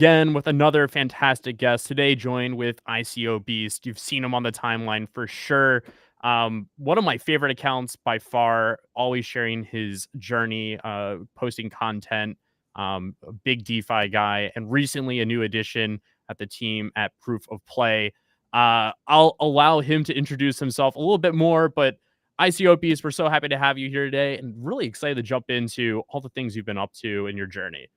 again with another fantastic guest today, joined with ICO Beast. You've seen him on the timeline for sure. One of my favorite accounts by far, always sharing his journey, posting content. A big DeFi guy, and recently a new addition at the team at Proof of Play. I'll allow him to introduce himself a little bit more, but ICO Beast, we're so happy to have you here today, and really excited to jump into all the things you've been up to in your journey.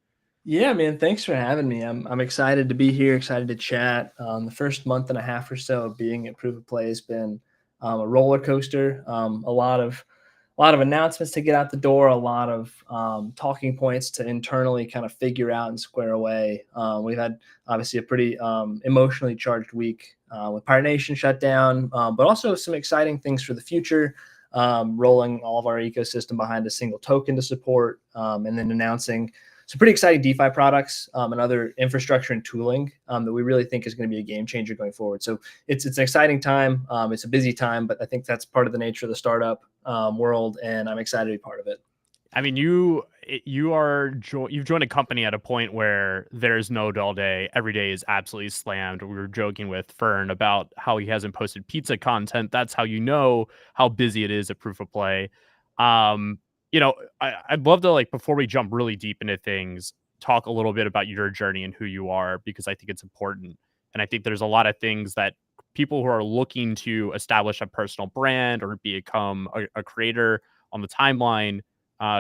Yeah, man. Thanks for having me. I'm excited to be here, excited to chat. The first month and a half or so of being at Proof of Play has been a roller coaster. A lot of announcements to get out the door, a lot of talking points to internally kind of figure out and square away. We've had obviously a pretty emotionally charged week with Pirate Nation shut down, but also some exciting things for the future. Rolling all of our ecosystem behind a single token to support, and then announcing some pretty exciting DeFi products and other infrastructure and tooling that we really think is going to be a game changer going forward. So it's an exciting time. It's a busy time, but I think that's part of the nature of the startup world, and I'm excited to be part of it. I mean, you've joined a company at a point where there's no dull day. Every day is absolutely slammed. We were joking with Fern about how he hasn't posted pizza content. That's how you know how busy it is at Proof of Play. Um, I'd love to, like, before we jump really deep into things, talk a little bit about your journey and who you are, because I think it's important. And I think there's a lot of things that people who are looking to establish a personal brand or become a creator on the timeline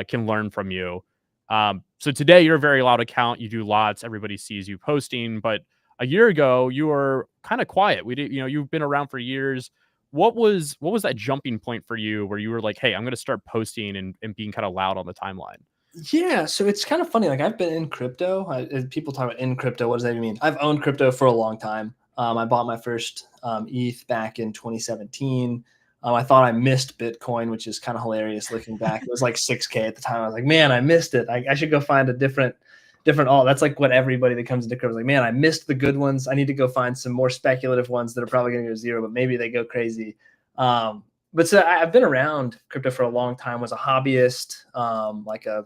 can learn from you. So today you're a very loud account. You do lots. Everybody sees you posting. But a year ago, you were kind of quiet. You've been around for years. What was that jumping point for you where you were like, hey, I'm going to start posting and being kind of loud on the timeline? Yeah, so it's kind of funny. Like I've been in crypto. People talk about in crypto. What does that even mean? I've owned crypto for a long time. I bought my first ETH back in 2017. I thought I missed Bitcoin, which is kind of hilarious looking back. It was like 6K at the time. I was like, man, I missed it. I should go find a different alt. That's like what everybody that comes into crypto is like, man, I missed the good ones. I need to go find some more speculative ones that are probably going to go zero, but maybe they go crazy. But so I've been around crypto for a long time, was a hobbyist, like a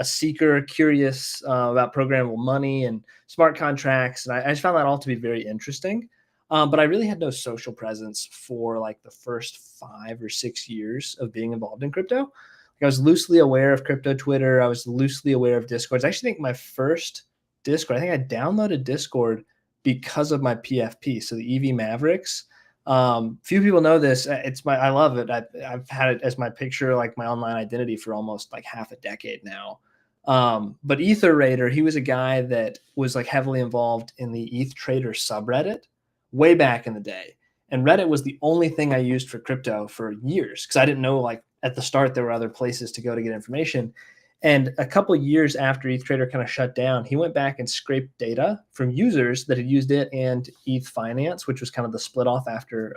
seeker, curious about programmable money and smart contracts. And I just found that all to be very interesting. But I really had no social presence for like the first 5 or 6 years of being involved in crypto. Like I was loosely aware of crypto Twitter. I was loosely aware of Discord. I actually think my first Discord, I think I downloaded Discord because of my PFP. So the EV Mavericks. Few people know this. I love it. I've had it as my picture, like my online identity for almost like half a decade now. But Ether Raider, he was a guy that was like heavily involved in the ETH Trader subreddit way back in the day. And Reddit was the only thing I used for crypto for years because I didn't know, like at the start there were other places to go to get information. And a couple of years after ETH Trader kind of shut down, he went back and scraped data from users that had used it and ETH Finance, which was kind of the split off after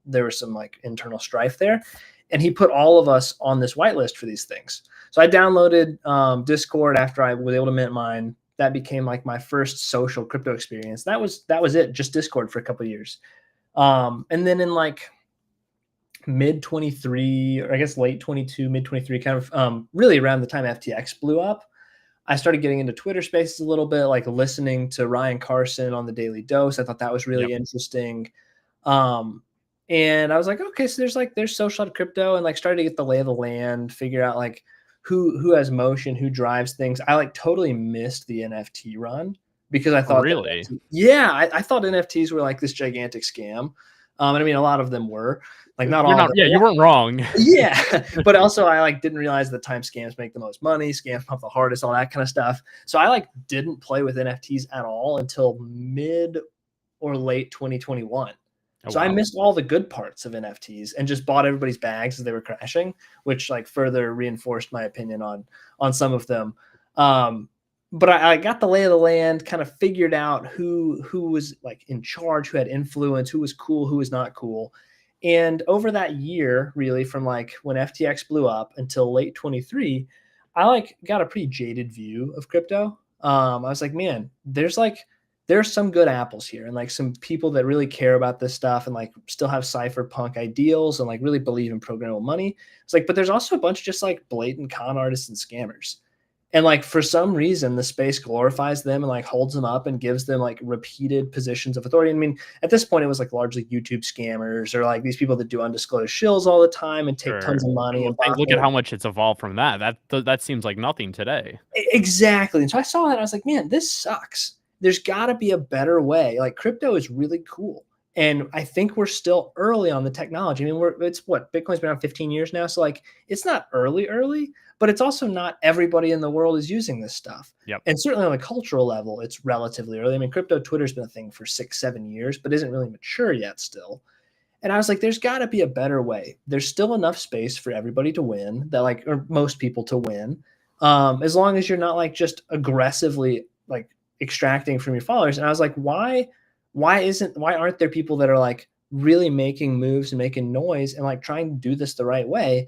there was some like internal strife there. And he put all of us on this whitelist for these things. So I downloaded Discord after I was able to mint mine. That became like my first social crypto experience. That was it, just Discord for a couple of years. And then in like mid 23, or I guess late 22, mid 23, kind of really around the time FTX blew up, I started getting into Twitter Spaces a little bit, like listening to Ryan Carson on the Daily Dose. I thought that was really interesting. And I was like, okay, so there's social crypto, and like started to get the lay of the land, figure out like who has motion, who drives things. I like totally missed the NFT run because I thought Really? I thought NFTs were like this gigantic scam. And I mean, a lot of them were, like not You're all of not. them. Yeah, you weren't wrong. Yeah, but also I like didn't realize the time scams make the most money, scams pump the hardest, all that kind of stuff. So I like didn't play with NFTs at all until mid or late 2021. Oh, So I wow. missed all the good parts of NFTs and just bought everybody's bags as they were crashing, which like further reinforced my opinion on some of them. But I got the lay of the land, kind of figured out who was like in charge, who had influence, who was cool, who was not cool. And over that year, really from like when FTX blew up until late 23, I like got a pretty jaded view of crypto. I was like, man, there's some good apples here and like some people that really care about this stuff and like still have cypherpunk ideals and like really believe in programmable money. It's like, but there's also a bunch of just like blatant con artists and scammers. And like for some reason, the space glorifies them and like holds them up and gives them like repeated positions of authority. I mean, at this point, it was like largely YouTube scammers or like these people that do undisclosed shills all the time and take Sure. tons of money Well, and look at buy. how much it's evolved from that. That seems like nothing today. Exactly. And so I saw that. And I was like, man, this sucks. There's got to be a better way. Like crypto is really cool. And I think we're still early on the technology. I mean, it's what Bitcoin's been around 15 years now. So like it's not early, but it's also not everybody in the world is using this stuff. Yep. And certainly on a cultural level, it's relatively early. I mean, crypto Twitter's been a thing for 6, 7 years, but isn't really mature yet still. And I was like, there's got to be a better way. There's still enough space for everybody to win, that like, or most people to win, as long as you're not like just aggressively like extracting from your followers. And I was like, why aren't there people that are like really making moves and making noise and like trying to do this the right way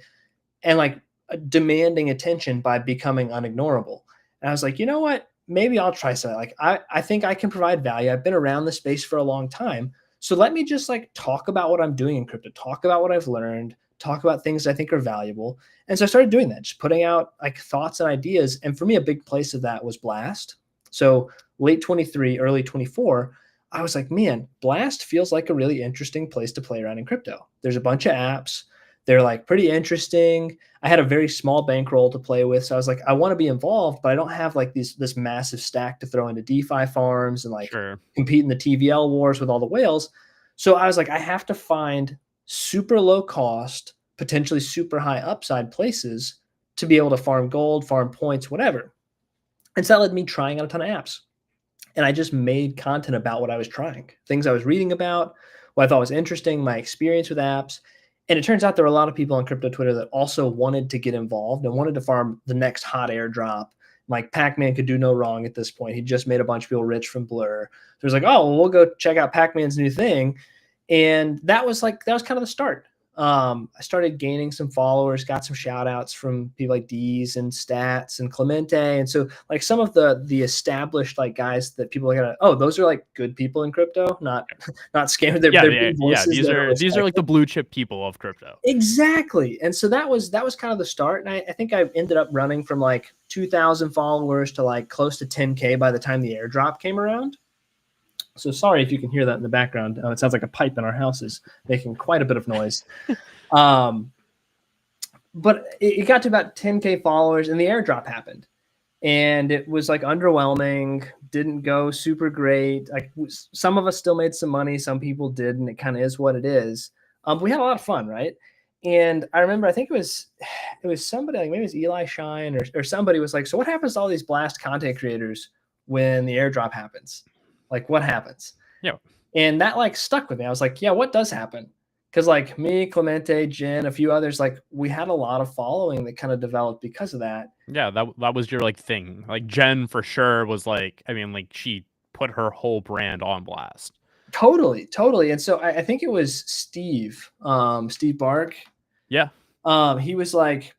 and like demanding attention by becoming unignorable? And I was like, you know what? Maybe I'll try something. Like I think I can provide value. I've been around the space for a long time. So let me just like talk about what I'm doing in crypto, talk about what I've learned, talk about things I think are valuable. And so I started doing that, just putting out like thoughts and ideas. And for me, a big place of that was Blast. So late 23, early 24, I was like, man, Blast feels like a really interesting place to play around in crypto. There's a bunch of apps. They're like pretty interesting. I had a very small bankroll to play with. So I was like, I want to be involved, but I don't have like this massive stack to throw into DeFi farms and like Sure. compete in the TVL wars with all the whales. So I was like, I have to find super low cost, potentially super high upside places to be able to farm gold, farm points, whatever. And so that led me trying out a ton of apps. And I just made content about what I was trying, things I was reading about, what I thought was interesting, my experience with apps. And it turns out there were a lot of people on crypto Twitter that also wanted to get involved and wanted to farm the next hot airdrop. Like Pac-Man could do no wrong at this point. He just made a bunch of people rich from Blur. So it was like, oh, well, we'll go check out Pac-Man's new thing. And that was kind of the start. I started gaining some followers, got some shout outs from people like Deez and Stats and Clemente. And so like some of the established like guys that people are gonna, oh, those are like good people in crypto, not scammers. They're big voices. These are like the blue chip people of crypto. Exactly. And so that was kind of the start. And I think I ended up running from like 2,000 followers to like close to 10K by the time the airdrop came around. So sorry if you can hear that in the background. It sounds like a pipe in our house is making quite a bit of noise. But it got to about 10K followers and the airdrop happened. And it was like underwhelming, didn't go super great. Like some of us still made some money, some people didn't. It kind of is what it is. We had a lot of fun, right? And I remember, I think it was somebody, like maybe it was Eli Shine or somebody was like, so what happens to all these Blast content creators when the airdrop happens? Like what happens? Yeah. And that like stuck with me. I was like, yeah, what does happen? Because like me, Clemente, Jen, a few others, like we had a lot of following that kind of developed because of that. Yeah, that was your like thing. Like Jen for sure was like, I mean, like she put her whole brand on Blast. Totally. And so I think it was Steve Bark. Yeah. He was like,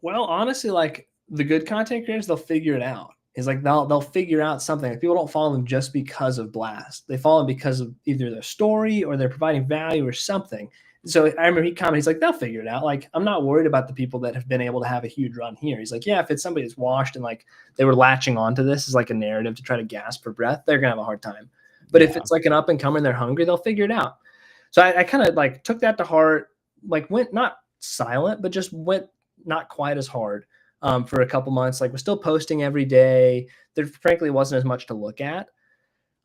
well, honestly, like the good content creators, they'll figure it out. He's like, they'll figure out something. Like, people don't follow them just because of Blast. They follow them because of either their story or they're providing value or something. So I remember he commented, he's like, they'll figure it out. Like, I'm not worried about the people that have been able to have a huge run here. He's like, yeah, if it's somebody that's washed and like they were latching onto this as like a narrative to try to gasp for breath, they're gonna have a hard time. But if it's like an up and comer, they're hungry, they'll figure it out. So I kind of like took that to heart, like went not silent, but just went not quite as hard for a couple months. Like, was still posting every day. There frankly wasn't as much to look at.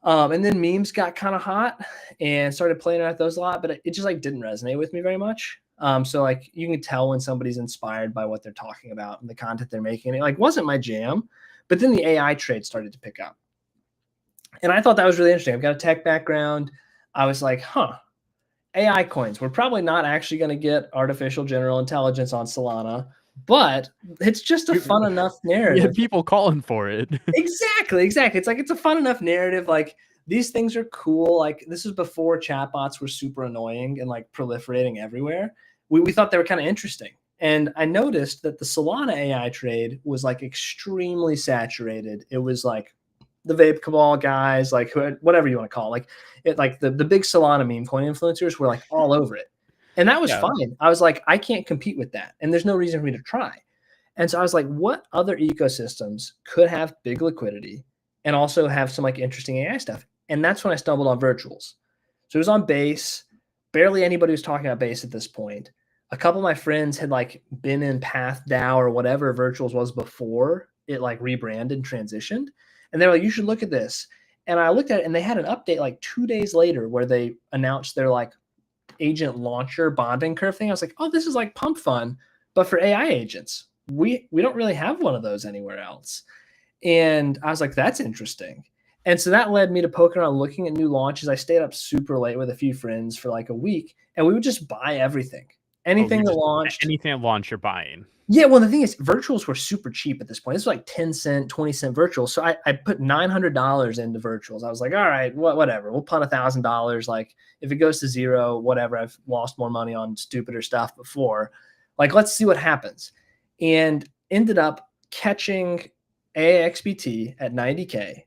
And then memes got kind of hot and started playing at those a lot, but it just like didn't resonate with me very much. So like you can tell when somebody's inspired by what they're talking about and the content they're making. And it like wasn't my jam, but then the AI trade started to pick up. And I thought that was really interesting. I've got a tech background. I was like, AI coins. We're probably not actually going to get artificial general intelligence on Solana, but it's just a fun enough narrative. Yeah, people calling for it. Exactly. It's like, it's a fun enough narrative. Like, these things are cool. Like, this is before chatbots were super annoying and like proliferating everywhere. We thought they were kind of interesting. And I noticed that the Solana AI trade was like extremely saturated. It was like the Vape Cabal guys, like whatever you want to call it. Like it, like the big Solana meme coin influencers were like all over it. And that was fine. I was like, I can't compete with that. And there's no reason for me to try. And so I was like, what other ecosystems could have big liquidity and also have some like interesting AI stuff? And that's when I stumbled on virtuals. So it was on Base. Barely anybody was talking about Base at this point. A couple of my friends had like been in PathDAO or whatever virtuals was before it like rebranded and transitioned. And they were like, you should look at this. And I looked at it and they had an update like 2 days later where they announced their like agent launcher bonding curve thing. I was like, oh, this is like Pump Fun, but for AI agents. We don't really have one of those anywhere else. And I was like, that's interesting. And so that led me to poking around looking at new launches. I stayed up super late with a few friends for like a week, and we would just buy everything. Anything that launched. Anything that launched, you're buying. Yeah, well, the thing is, virtuals were super cheap at this point. This was like 10 cent, 20 cent virtuals. So I put $900 into virtuals. I was like, all right, whatever. We'll punt $1,000. Like, if it goes to zero, whatever. I've lost more money on stupider stuff before. Like, let's see what happens. And ended up catching AXBT at 90K.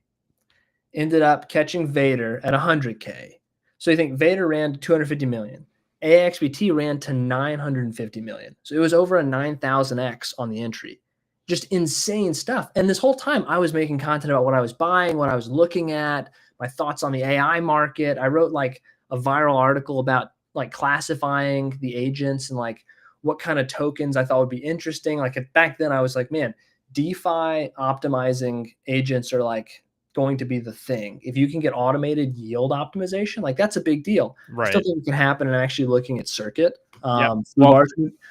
Ended up catching Vader at 100K. So you think Vader ran to 250 million. AXBT ran to 950 million. So it was over a 9,000x on the entry. Just insane stuff. And this whole time I was making content about what I was buying, what I was looking at, my thoughts on the AI market. I wrote like a viral article about like classifying the agents and like what kind of tokens I thought would be interesting. Like back then I was like, man, DeFi optimizing agents are like going to be the thing. If you can get automated yield optimization, like that's a big deal. Right. I still think it can happen. And actually looking at Circuit,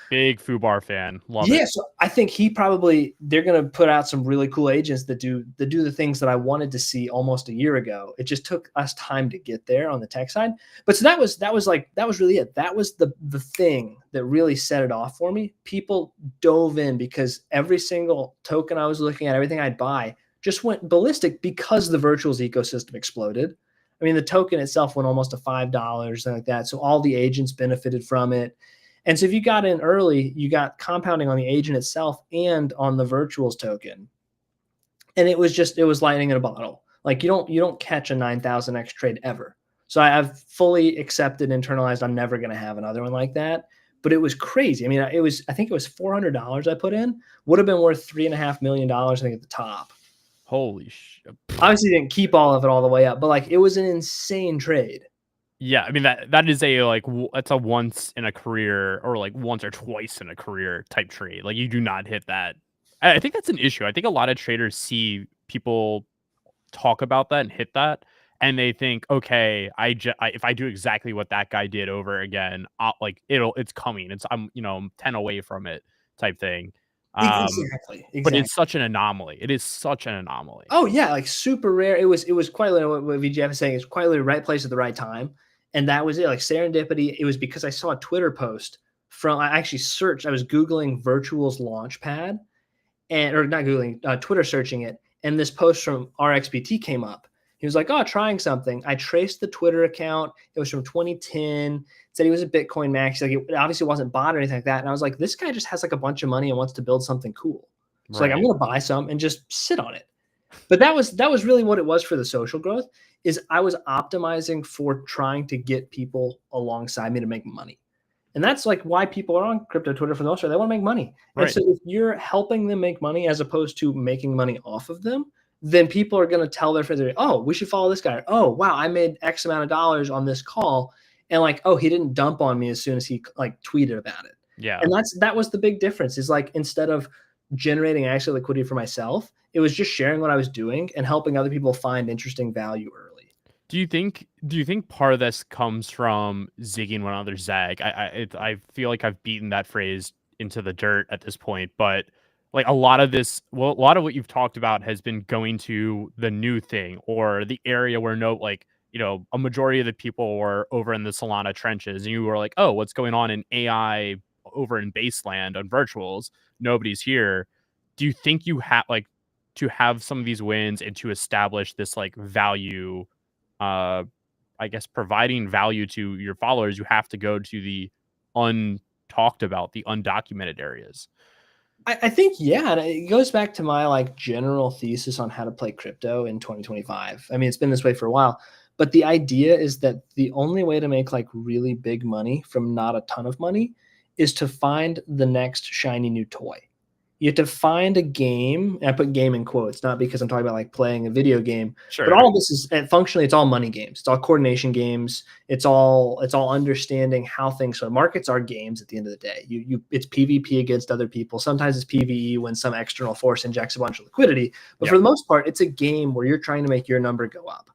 big Fubar fan. Love it. Yeah, so I think they're going to put out some really cool agents that do the things that I wanted to see almost a year ago. It just took us time to get there on the tech side. But so that was really it. That was the thing that really set it off for me. People dove in because every single token I was looking at, everything I'd buy, just went ballistic because the virtuals ecosystem exploded. I mean, the token itself went almost to $5, something like that. So all the agents benefited from it. And so if you got in early, you got compounding on the agent itself and on the virtuals token. And it was lightning in a bottle. Like you don't catch a 9,000x trade ever. So I've fully accepted, internalized, I'm never going to have another one like that. But it was crazy. I mean, I think it was $400 I put in, would have been worth $3.5 million, I think, at the top. Holy shit. Obviously didn't keep all of it all the way up, but like it was an insane trade. Yeah, I mean that is that's a once in a career or like once or twice in a career type trade. Like you do not hit that. I think that's an issue. I think a lot of traders see people talk about that and hit that, and they think, okay, if I do exactly what that guy did over again, it's coming. I'm 10 away from it type thing. Exactly. But it's such an anomaly. It is such an anomaly. Oh yeah, like super rare. It was quite literally what VGF is saying. It's quite literally right place at the right time, and that was it. Like serendipity. It was because I saw a Twitter post I actually searched. I was Googling Virtuals Launchpad, or not Googling, Twitter searching it, and this post from RXBT came up. He was like, oh, trying something. I traced the Twitter account. It was from 2010. Said he was a Bitcoin max. Like it obviously wasn't bought or anything like that. And I was like, this guy just has like a bunch of money and wants to build something cool. So like, I'm going to buy some and just sit on it. But that was really what it was for the social growth, is I was optimizing for trying to get people alongside me to make money. And that's like why people are on crypto Twitter for the most part. They want to make money. Right. And so if you're helping them make money as opposed to making money off of them, then people are going to tell their friends, oh, we should follow this guy. Oh, wow, I made X amount of dollars on this call. And like, oh, he didn't dump on me as soon as he like tweeted about it. Yeah. And that was the big difference, is like, instead of generating actual liquidity for myself, it was just sharing what I was doing and helping other people find interesting value early. Do you think part of this comes from zigging when others zag? I feel like I've beaten that phrase into the dirt at this point, but like a lot of what you've talked about has been going to the new thing or the area where a majority of the people were over in the Solana trenches, and you were like, oh, what's going on in AI over in Baseland on virtuals? Nobody's here. Do you think you have to have some of these wins and to establish this like value, I guess providing value to your followers, you have to go to the untalked about, the undocumented areas? I think, yeah, and it goes back to my like general thesis on how to play crypto in 2025. I mean, it's been this way for a while, but the idea is that the only way to make like really big money from not a ton of money is to find the next shiny new toy. you have to find a game, and I put game in quotes, not because I'm talking about like playing a video game, but Sure. all of this is functionally it's all money games. It's all coordination games. It's all understanding how things. So markets are games at the end of the day. It's PvP against other people. Sometimes it's PvE when some external force injects a bunch of liquidity. But for the most part, it's a game where you're trying to make your number go up.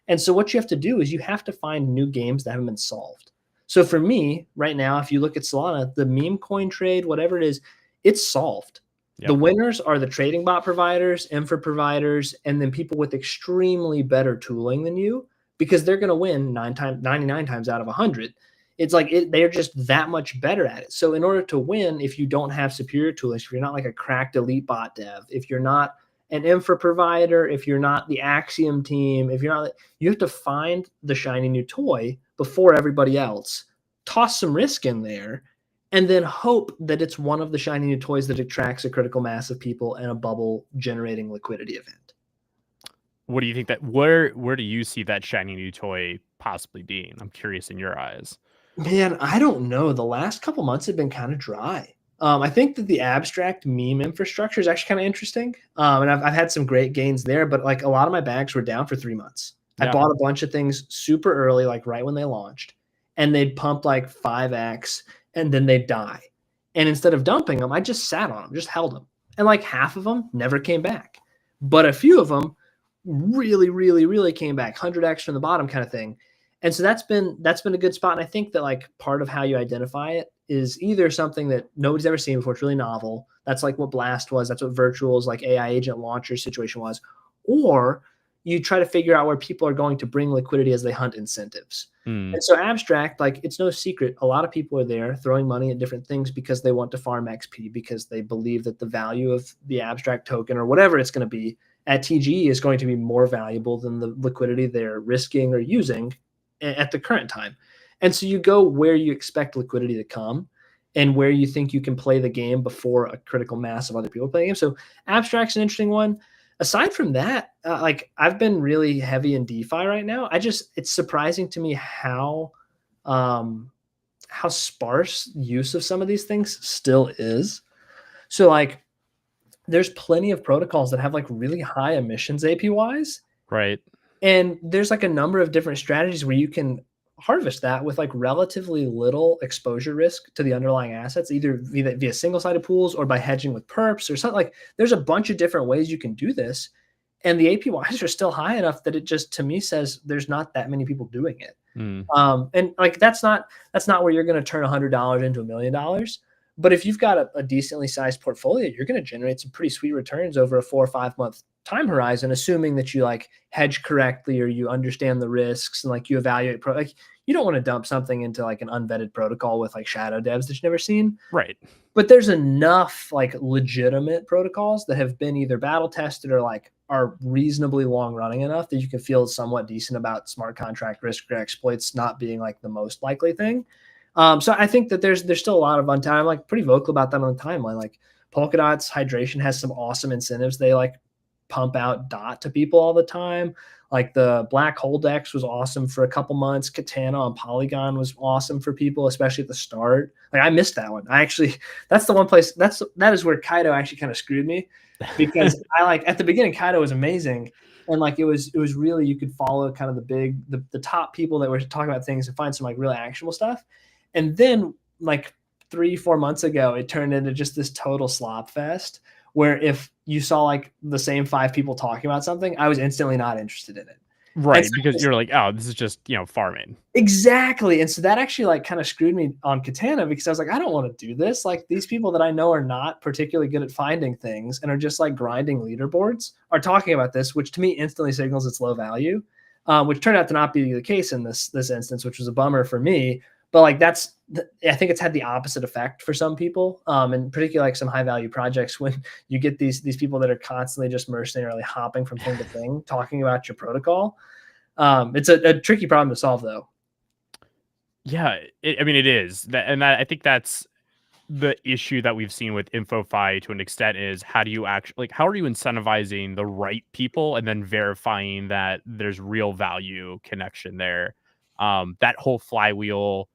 And so what you have to do is you have to find new games that haven't been solved. So for me, right now, if you look at Solana, the meme coin trade, whatever it is, it's solved. Yep. The winners are the trading bot providers, infra providers, and then people with extremely better tooling than you, because they're going to win 99 times out of 100. It's like they're just that much better at it. So in order to win, if you don't have superior tooling, if you're not like a cracked elite bot dev, if you're not an infra provider, if you're not the Axiom team, if you're not, you have to find the shiny new toy before everybody else, toss some risk in there, and then hope that it's one of the shiny new toys that attracts a critical mass of people and a bubble generating liquidity event. What do you think that where do you see that shiny new toy possibly being? I'm curious in your eyes. Man, I don't know. The last couple months have been kind of dry. I think that the abstract meme infrastructure is actually kind of interesting. And I've had some great gains there, but like a lot of my bags were down for 3 months. I bought a bunch of things super early, like right when they launched, and they'd pump like 5x and then they'd die. And instead of dumping them, I just sat on them, just held them. And like half of them never came back. But a few of them really, really, really came back, 100x from the bottom kind of thing. And so that's been a good spot. And I think that like part of how you identify it is either something that nobody's ever seen before. It's really novel. That's like what Blast was. That's what Virtual's like AI agent launcher situation was. Or you try to figure out where people are going to bring liquidity as they hunt incentives. And so abstract, like it's no secret. A lot of people are there throwing money at different things because they want to farm XP, because they believe that the value of the abstract token or whatever it's going to be at TGE is going to be more valuable than the liquidity they're risking or using at the current time. And so you go where you expect liquidity to come and where you think you can play the game before a critical mass of other people playing it. So abstract's an interesting one. Aside from that, like I've been really heavy in DeFi right now. It's surprising to me how sparse use of some of these things still is. So like there's plenty of protocols that have like really high emissions APYs. Right. And there's like a number of different strategies where you can harvest that with like relatively little exposure risk to the underlying assets, either via single-sided pools or by hedging with perps or something. Like there's a bunch of different ways you can do this. And the APYs are still high enough that it just, to me, says there's not that many people doing it. And like that's not where you're going to turn $100 into $1 million. But if you've got a decently sized portfolio, you're going to generate some pretty sweet returns over a 4 or 5 month time horizon, assuming that you like hedge correctly or you understand the risks and like you evaluate like you don't want to dump something into like an unvetted protocol with like shadow devs that you've never seen. Right. But there's enough like legitimate protocols that have been either battle tested or like are reasonably long running enough that you can feel somewhat decent about smart contract risk or exploits not being like the most likely thing. So I think that there's still a lot of untime. I'm like pretty vocal about that on the timeline. Like Polkadot's hydration has some awesome incentives. They like pump out DOT to people all the time. Like the Black Hole Dex was awesome for a couple months. Katana on Polygon was awesome for people, especially at the start. Like I missed that one. That's the one place that is where Kaido actually kind of screwed me, because I like at the beginning Kaido was amazing. And like it was really, you could follow kind of the top people that were talking about things and find some like really actionable stuff. And then like 3-4 months ago, it turned into just this total slop fest where if you saw like the same 5 people talking about something, I was instantly not interested in it. Right. So because you're like, oh, this is just, farming. Exactly. And so that actually like kind of screwed me on Katana, because I was like, I don't want to do this. Like these people that I know are not particularly good at finding things and are just like grinding leaderboards are talking about this, which to me instantly signals it's low value, which turned out to not be the case in this instance, which was a bummer for me. But like I think it's had the opposite effect for some people, and particularly like some high value projects, when you get these people that are constantly just mercenarily hopping from thing to thing, talking about your protocol. It's a tricky problem to solve, though. Yeah, it is, I think that's the issue that we've seen with InfoFi to an extent, is how do you actually, like, how are you incentivizing the right people and then verifying that there's real value connection there? That whole flywheel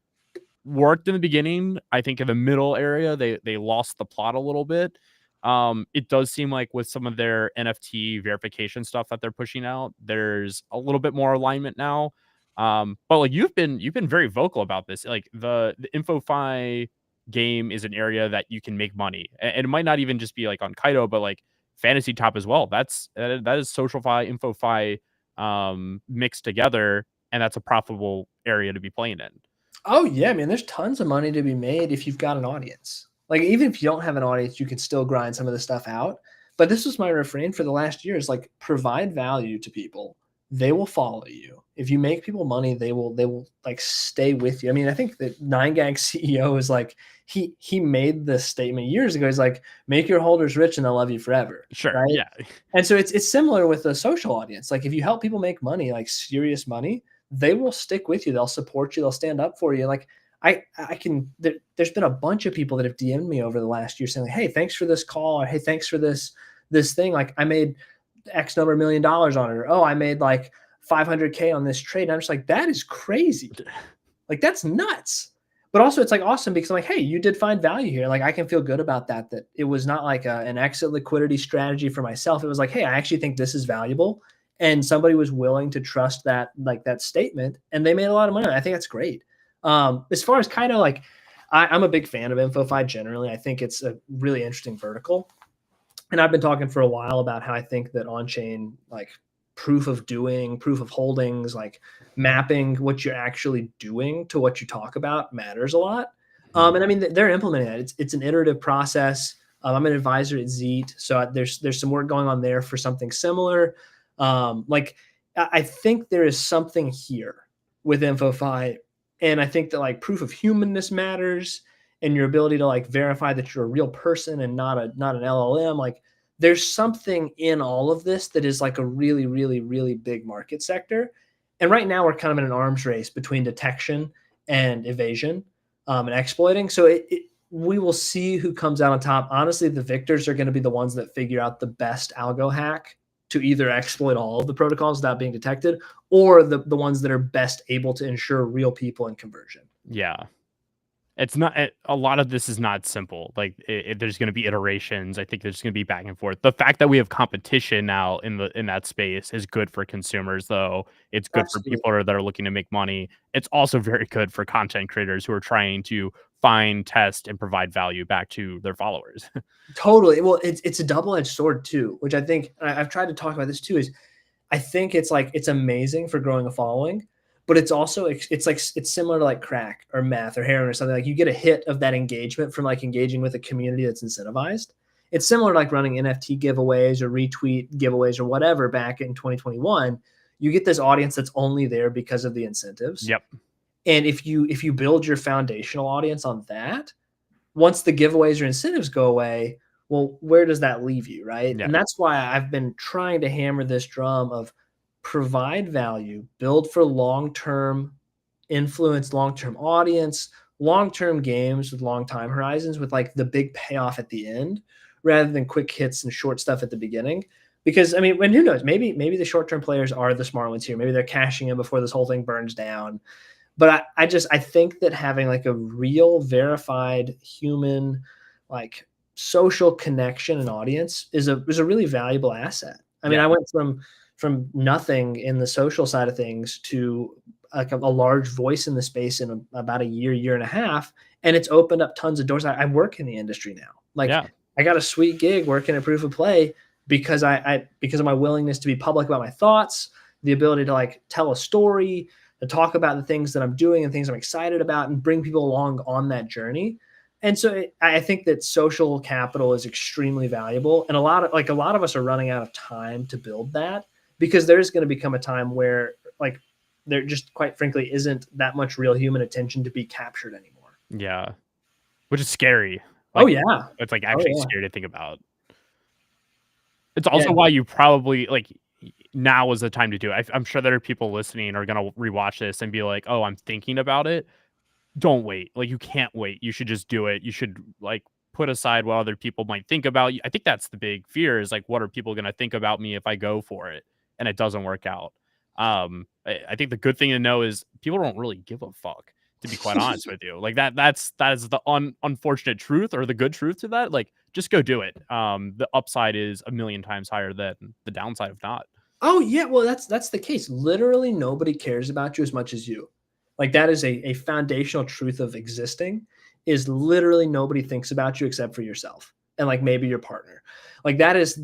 worked in the beginning. I think in the middle area, they lost the plot a little bit. It does seem like with some of their NFT verification stuff that they're pushing out, there's a little bit more alignment now. But like you've been very vocal about this. Like the InfoFi game is an area that you can make money, and it might not even just be like on Kaido, but like Fantasy Top as well. That is SocialFi, InfoFi mixed together, and that's a profitable area to be playing in. Oh yeah, man, there's tons of money to be made if you've got an audience. Like even if you don't have an audience, you can still grind some of the stuff out. But this was my refrain for the last year is like provide value to people. They will follow you. If you make people money, they will like stay with you. I mean, I think that 9gag CEO is like he made this statement years ago. He's like, make your holders rich and they'll love you forever. Sure, Right. yeah, And so it's similar with a social audience. Like if you help people make money, like serious money, they will stick with you. They'll support you. They'll stand up for you. Like I can. There's been a bunch of people that have DM'd me over the last year saying, like, "Hey, thanks for this call," or "Hey, thanks for this thing. Like I made X number of $1 million on it," or "Oh, I made like 500K on this trade." And I'm just like, that is crazy. Like that's nuts. But also it's like awesome because I'm like, hey, you did find value here. Like I can feel good about that. That it was not like an exit liquidity strategy for myself. It was like, hey, I actually think this is valuable. And somebody was willing to trust that, like that statement, and they made a lot of money. I think that's great. As far as kind of like, I'm a big fan of InfoFi generally. I think it's a really interesting vertical. And I've been talking for a while about how I think that on-chain like proof of doing, proof of holdings, like mapping what you're actually doing to what you talk about matters a lot. And I mean, they're implementing that. It's an iterative process. I'm an advisor at Zeet, so there's some work going on there for something similar. Like I think there is something here with InfoFi, and I think that like proof of humanness matters, and your ability to like verify that you're a real person and not an LLM. Like there's something in all of this that is like a really, really, really big market sector. And right now we're kind of in an arms race between detection and evasion and exploiting. So we will see who comes out on top. Honestly, the victors are going to be the ones that figure out the best algo hack to either exploit all of the protocols without being detected, or the ones that are best able to ensure real people and conversion. yeah. It's not a lot of this is not simple. Like there's going to be iterations. I think there's going to be back and forth. The fact that we have competition now in that space is good for consumers, though. It's good for Absolutely. people that are looking to make money. It's also very good for content creators who are trying to find, test, and provide value back to their followers. Totally. Well, it's a double-edged sword too, which I think I've tried to talk about this too, is I think it's like it's amazing for growing a following, but it's also it's like it's similar to like crack or meth or heroin or something. Like you get a hit of that engagement from like engaging with a community that's incentivized. It's similar to like running NFT giveaways or retweet giveaways or whatever back in 2021. You get this audience that's only there because of the incentives. Yep. And if you build your foundational audience on that, once the giveaways or incentives go away, well, where does that leave you, right? Yeah. And that's why I've been trying to hammer this drum of provide value, build for long-term influence, long-term audience, long-term games with long time horizons with like the big payoff at the end rather than quick hits and short stuff at the beginning. Because I mean, when who knows, maybe the short-term players are the smart ones here. Maybe they're cashing in before this whole thing burns down. But I think that having like a real verified human like social connection and audience is a really valuable asset. I mean, Yeah. I went from nothing in the social side of things to like a large voice in the space in about a year and a half, and it's opened up tons of doors. I work in the industry now. Like Yeah. I got a sweet gig working at Proof of Play because because of my willingness to be public about my thoughts, the ability to like tell a story, to talk about the things that I'm doing and things I'm excited about, and bring people along on that journey. And so I think that social capital is extremely valuable, and a lot of us are running out of time to build that because there's going to become a time where like there just quite frankly isn't that much real human attention to be captured anymore. Yeah. Which is scary. Oh Like yeah, it's like oh actually yeah, scary to think about. It's yeah. also why you probably like now is the time to do it. I'm sure there are people listening are gonna rewatch this and be like, "Oh, I'm thinking about it." Don't wait. Like you can't wait. You should just do it. You should like put aside what other people might think about you. I think that's the big fear is like, what are people gonna think about me if I go for it and it doesn't work out? I think the good thing to know is people don't really give a fuck. To be quite honest with you, like that is the unfortunate truth or the good truth to that. Like just go do it. The upside is a million times higher than the downside of not. Oh yeah, well that's the case. Literally nobody cares about you as much as you. Like that is a foundational truth of existing is literally nobody thinks about you except for yourself and like maybe your partner. Like that is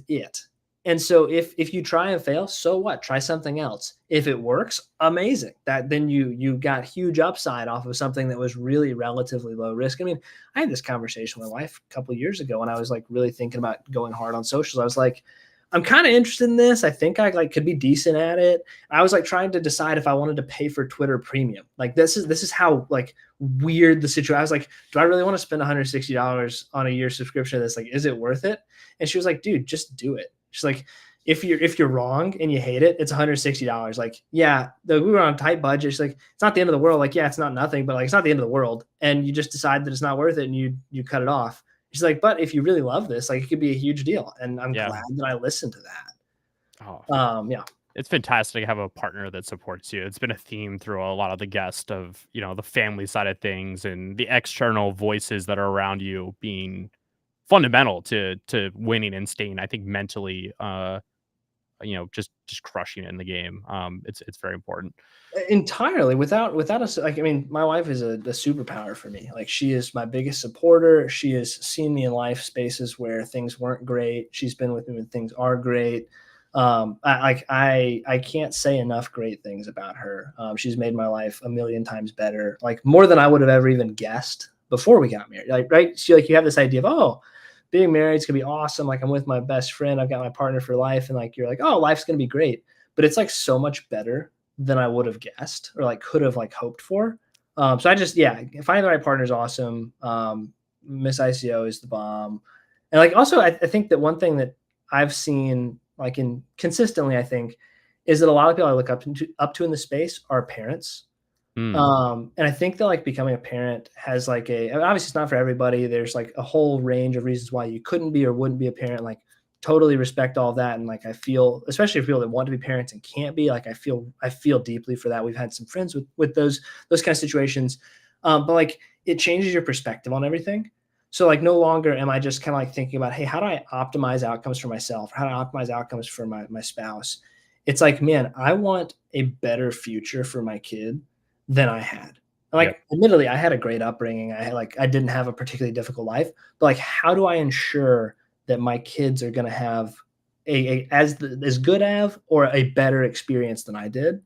it. And so if you try and fail, so what? Try something else. If it works, amazing. That then you got huge upside off of something that was really relatively low risk. I mean, I had this conversation with my wife a couple of years ago when I was like really thinking about going hard on socials. I was like, I'm kind of interested in this. I think I like could be decent at it. I was like trying to decide if I wanted to pay for Twitter Premium. Like this is how like weird the situation. I was like, do I really want to spend $160 on a year subscription to this? Like, is it worth it? And she was like, dude, just do it. She's like, if you're wrong and you hate it, it's $160. Like, yeah, we were on a tight budget. She's like, it's not the end of the world. Like, yeah, it's not nothing, but like it's not the end of the world. And you just decide that it's not worth it and you cut it off. She's like, but if you really love this, like it could be a huge deal. And I'm glad that I listened to that. Yeah. It's fantastic to have a partner that supports you. It's been a theme through a lot of the guests of, the family side of things and the external voices that are around you being fundamental to winning and staying, I think, mentally, just crushing it in the game. It's very important. Entirely without us. Like, I mean, my wife is a superpower for me. Like, she is my biggest supporter. She has seen me in life spaces where things weren't great. She's been with me when things are great. I can't say enough great things about her. She's made my life a million times better, like more than I would have ever even guessed before we got married. Like, right. She, like, you have this idea of, oh, being married is gonna be awesome. Like, I'm with my best friend. I've got my partner for life. And like, you're like, oh, life's gonna be great. But it's like so much better than I would have guessed or like could have like hoped for. So I just, finding the right partner is awesome. Miss ICO is the bomb. And like, also, I think that one thing that I've seen like in consistently, I think, is that a lot of people I look up to in the space are parents. And I think that like becoming a parent has like obviously it's not for everybody. There's like a whole range of reasons why you couldn't be or wouldn't be a parent. Like, totally respect all of that. And like, I feel, especially for people that want to be parents and can't be, like, I feel deeply for that. We've had some friends with those kind of situations. But like, it changes your perspective on everything. So like, no longer am I just kind of like thinking about, hey, how do I optimize outcomes for myself? Or how do I optimize outcomes for my spouse? It's like, man, I want a better future for my kid than I had. Like, admittedly, I had a great upbringing. I didn't have a particularly difficult life, but like, how do I ensure that my kids are going to have as good of or a better experience than I did?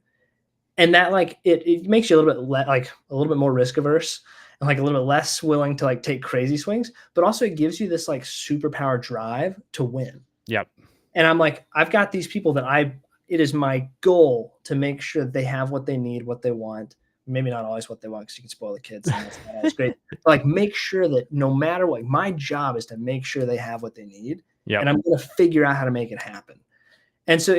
And that like it makes you a little bit more risk averse and like a little bit less willing to like take crazy swings, but also it gives you this like superpower drive to win. Yep. And I'm like, I've got these people that it is my goal to make sure that they have what they need, what they want. Maybe not always what they want because you can spoil the kids. And that's not always great. But like, make sure that no matter what, my job is to make sure they have what they need. Yep. And I'm going to figure out how to make it happen. And so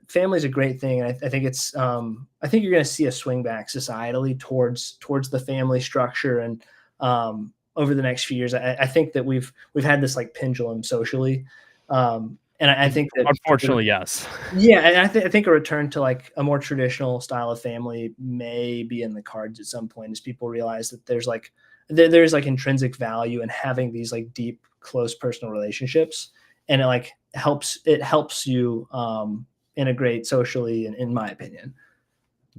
family is a great thing. And I think I think you're going to see a swing back societally towards the family structure. And over the next few years, I think that we've had this like pendulum socially. And I think that, unfortunately, yes. Yeah, and I think a return to like a more traditional style of family may be in the cards at some point, as people realize that there's like intrinsic value in having these like deep, close personal relationships, and it helps you integrate socially, in my opinion.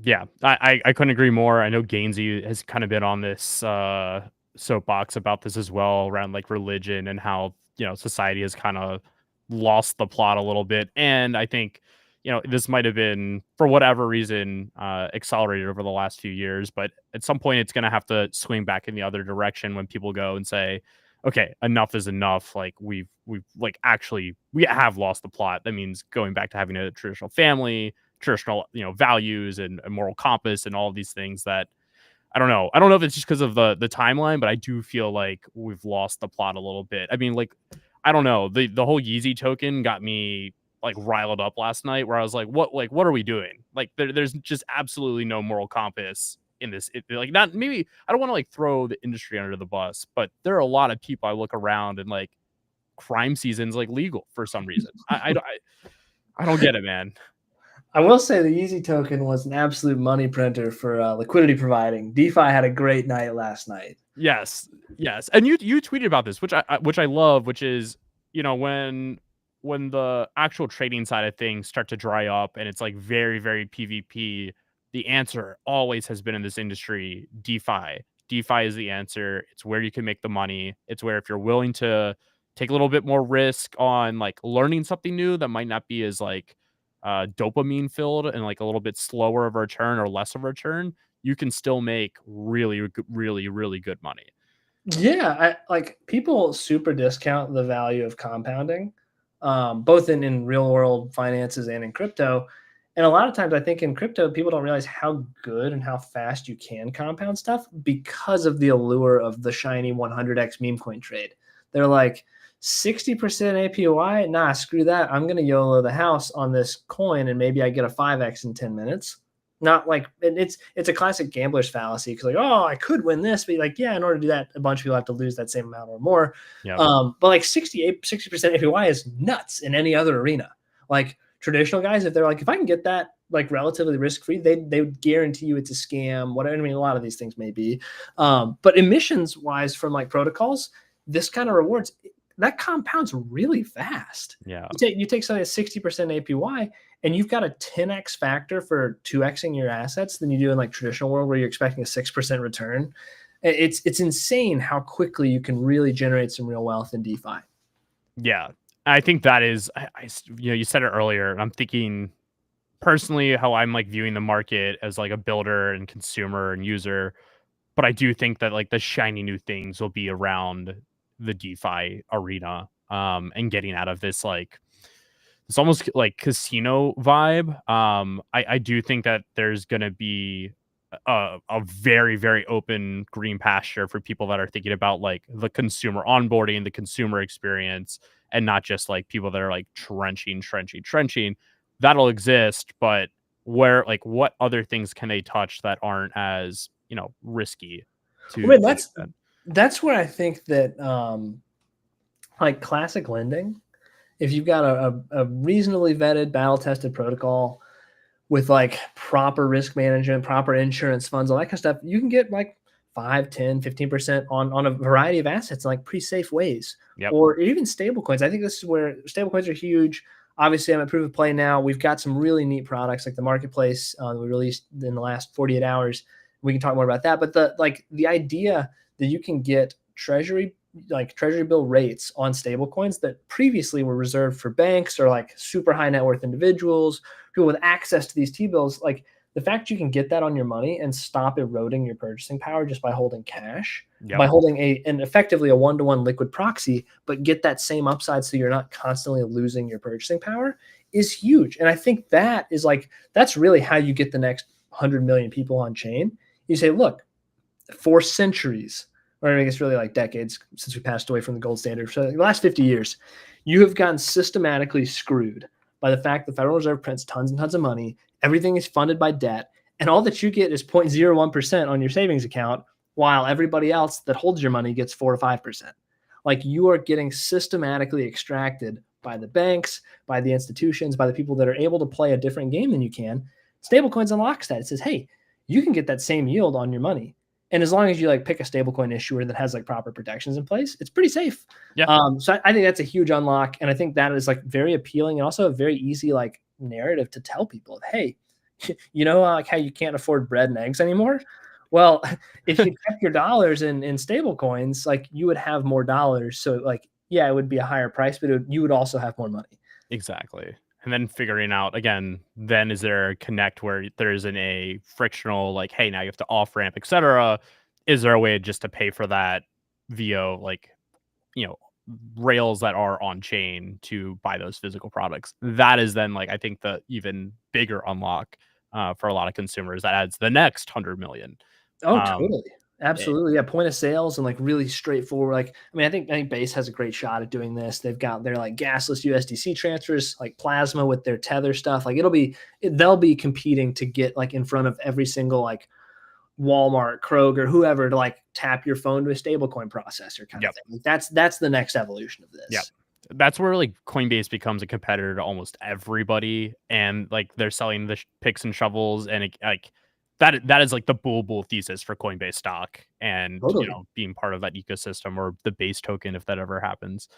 Yeah, I couldn't agree more. I know Gainsey has kind of been on this soapbox about this as well, around like religion and how society has kind of lost the plot a little bit. And I think this might have been, for whatever reason, accelerated over the last few years, but at some point it's going to have to swing back in the other direction when people go and say, okay, enough is enough. Like, we have lost the plot. That means going back to having a traditional family, traditional values and a moral compass and all of these things that I don't know if it's just because of the timeline, but I do feel like we've lost the plot a little bit. I mean, like, I don't know. The whole Yeezy token got me like riled up last night, where I was like, what are we doing? Like, there's just absolutely no moral compass in this. Like, not, maybe I don't want to like throw the industry under the bus, but there are a lot of people I look around and like crime season's like legal for some reason. I don't get it, man. I will say the Easy token was an absolute money printer for liquidity providing. DeFi had a great night last night. Yes, yes, and you tweeted about this, which I love, which is, when the actual trading side of things start to dry up and it's like very, very PvP, the answer always has been in this industry DeFi. DeFi is the answer. It's where you can make the money. It's where if you're willing to take a little bit more risk on like learning something new that might not be as like dopamine filled and like a little bit slower of a return or less of a return, you can still make really, really, really good money. Yeah, like people super discount the value of compounding, both in real world finances and in crypto. And a lot of times, I think in crypto, people don't realize how good and how fast you can compound stuff because of the allure of the shiny 100x meme coin trade. They're like 60% APY. Nah, screw that. I'm gonna YOLO the house on this coin, and maybe I get a 5x in 10 minutes. Not like it's a classic gambler's fallacy because like, oh, I could win this, but like, yeah, in order to do that, a bunch of people have to lose that same amount or more. Yeah. But like 60% APY is nuts in any other arena. Like traditional guys, if they're like, if I can get that like relatively risk free, they would guarantee you it's a scam. Whatever. I mean, a lot of these things may be, but emissions wise from like protocols, this kind of rewards that compounds really fast. Yeah. You take something at 60% APY and you've got a 10x factor for 2xing your assets than you do in like traditional world where you're expecting a 6% return. It's insane how quickly you can really generate some real wealth in DeFi. Yeah. I think that is, you said it earlier, and I'm thinking personally how I'm like viewing the market as like a builder and consumer and user. But I do think that like the shiny new things will be around the DeFi arena, and getting out of this like it's almost like casino vibe. I do think that there's gonna be a very, very open green pasture for people that are thinking about like the consumer onboarding, the consumer experience, and not just like people that are like trenching. That'll exist, but where like what other things can they touch that aren't as risky to I mean, an extent? that's where I think that like classic lending, if you've got a reasonably vetted, battle tested protocol with like proper risk management, proper insurance funds, all that kind of stuff, you can get like 5, 10, 15% on a variety of assets in like pretty safe ways. Yep. Or even stable coins. I think this is where stable coins are huge. Obviously, I'm at Proof of Play now. We've got some really neat products like the marketplace we released in the last 48 hours. We can talk more about that. But the idea that you can get treasury bill rates on stable coins that previously were reserved for banks or like super high net worth individuals, people with access to these T-bills, like the fact you can get that on your money and stop eroding your purchasing power just by holding cash, by holding effectively a one-to-one liquid proxy, but get that same upside so you're not constantly losing your purchasing power is huge. And I think that is like, that's really how you get the next 100 million people on chain. You say, look, for centuries, or I guess really like decades since we passed away from the gold standard, so the last 50 years, you have gotten systematically screwed by the fact the Federal Reserve prints tons and tons of money. Everything is funded by debt, and all that you get is 0.01% on your savings account, while everybody else that holds your money gets 4 or 5%. Like you are getting systematically extracted by the banks, by the institutions, by the people that are able to play a different game than you can. Stablecoins unlocks that. It says, hey, you can get that same yield on your money. And as long as you like pick a stablecoin issuer that has like proper protections in place, it's pretty safe. Yeah. So I think that's a huge unlock. And I think that is like very appealing and also a very easy like narrative to tell people, hey, like how you can't afford bread and eggs anymore. Well, if you kept your dollars in stable coins, like you would have more dollars. So like, yeah, it would be a higher price, but you would also have more money. Exactly. And then figuring out again, then is there a connect where there isn't a frictional like, hey, now you have to off ramp, etc. Is there a way just to pay for that via like, rails that are on chain to buy those physical products? That is then like I think the even bigger unlock for a lot of consumers that adds the next 100 million. Oh, totally. Absolutely. Yeah. Point of sales and like really straightforward. Like, I mean, I think Base has a great shot at doing this. They've got their like gasless USDC transfers, like Plasma with their Tether stuff. Like they'll be competing to get like in front of every single like Walmart, Kroger, whoever to like tap your phone to a stablecoin processor kind of thing. Like that's the next evolution of this. Yeah. That's where like Coinbase becomes a competitor to almost everybody, and like they're selling the picks and shovels, and like that is like the bull thesis for Coinbase stock, and Totally. being part of that ecosystem or the base token if that ever happens.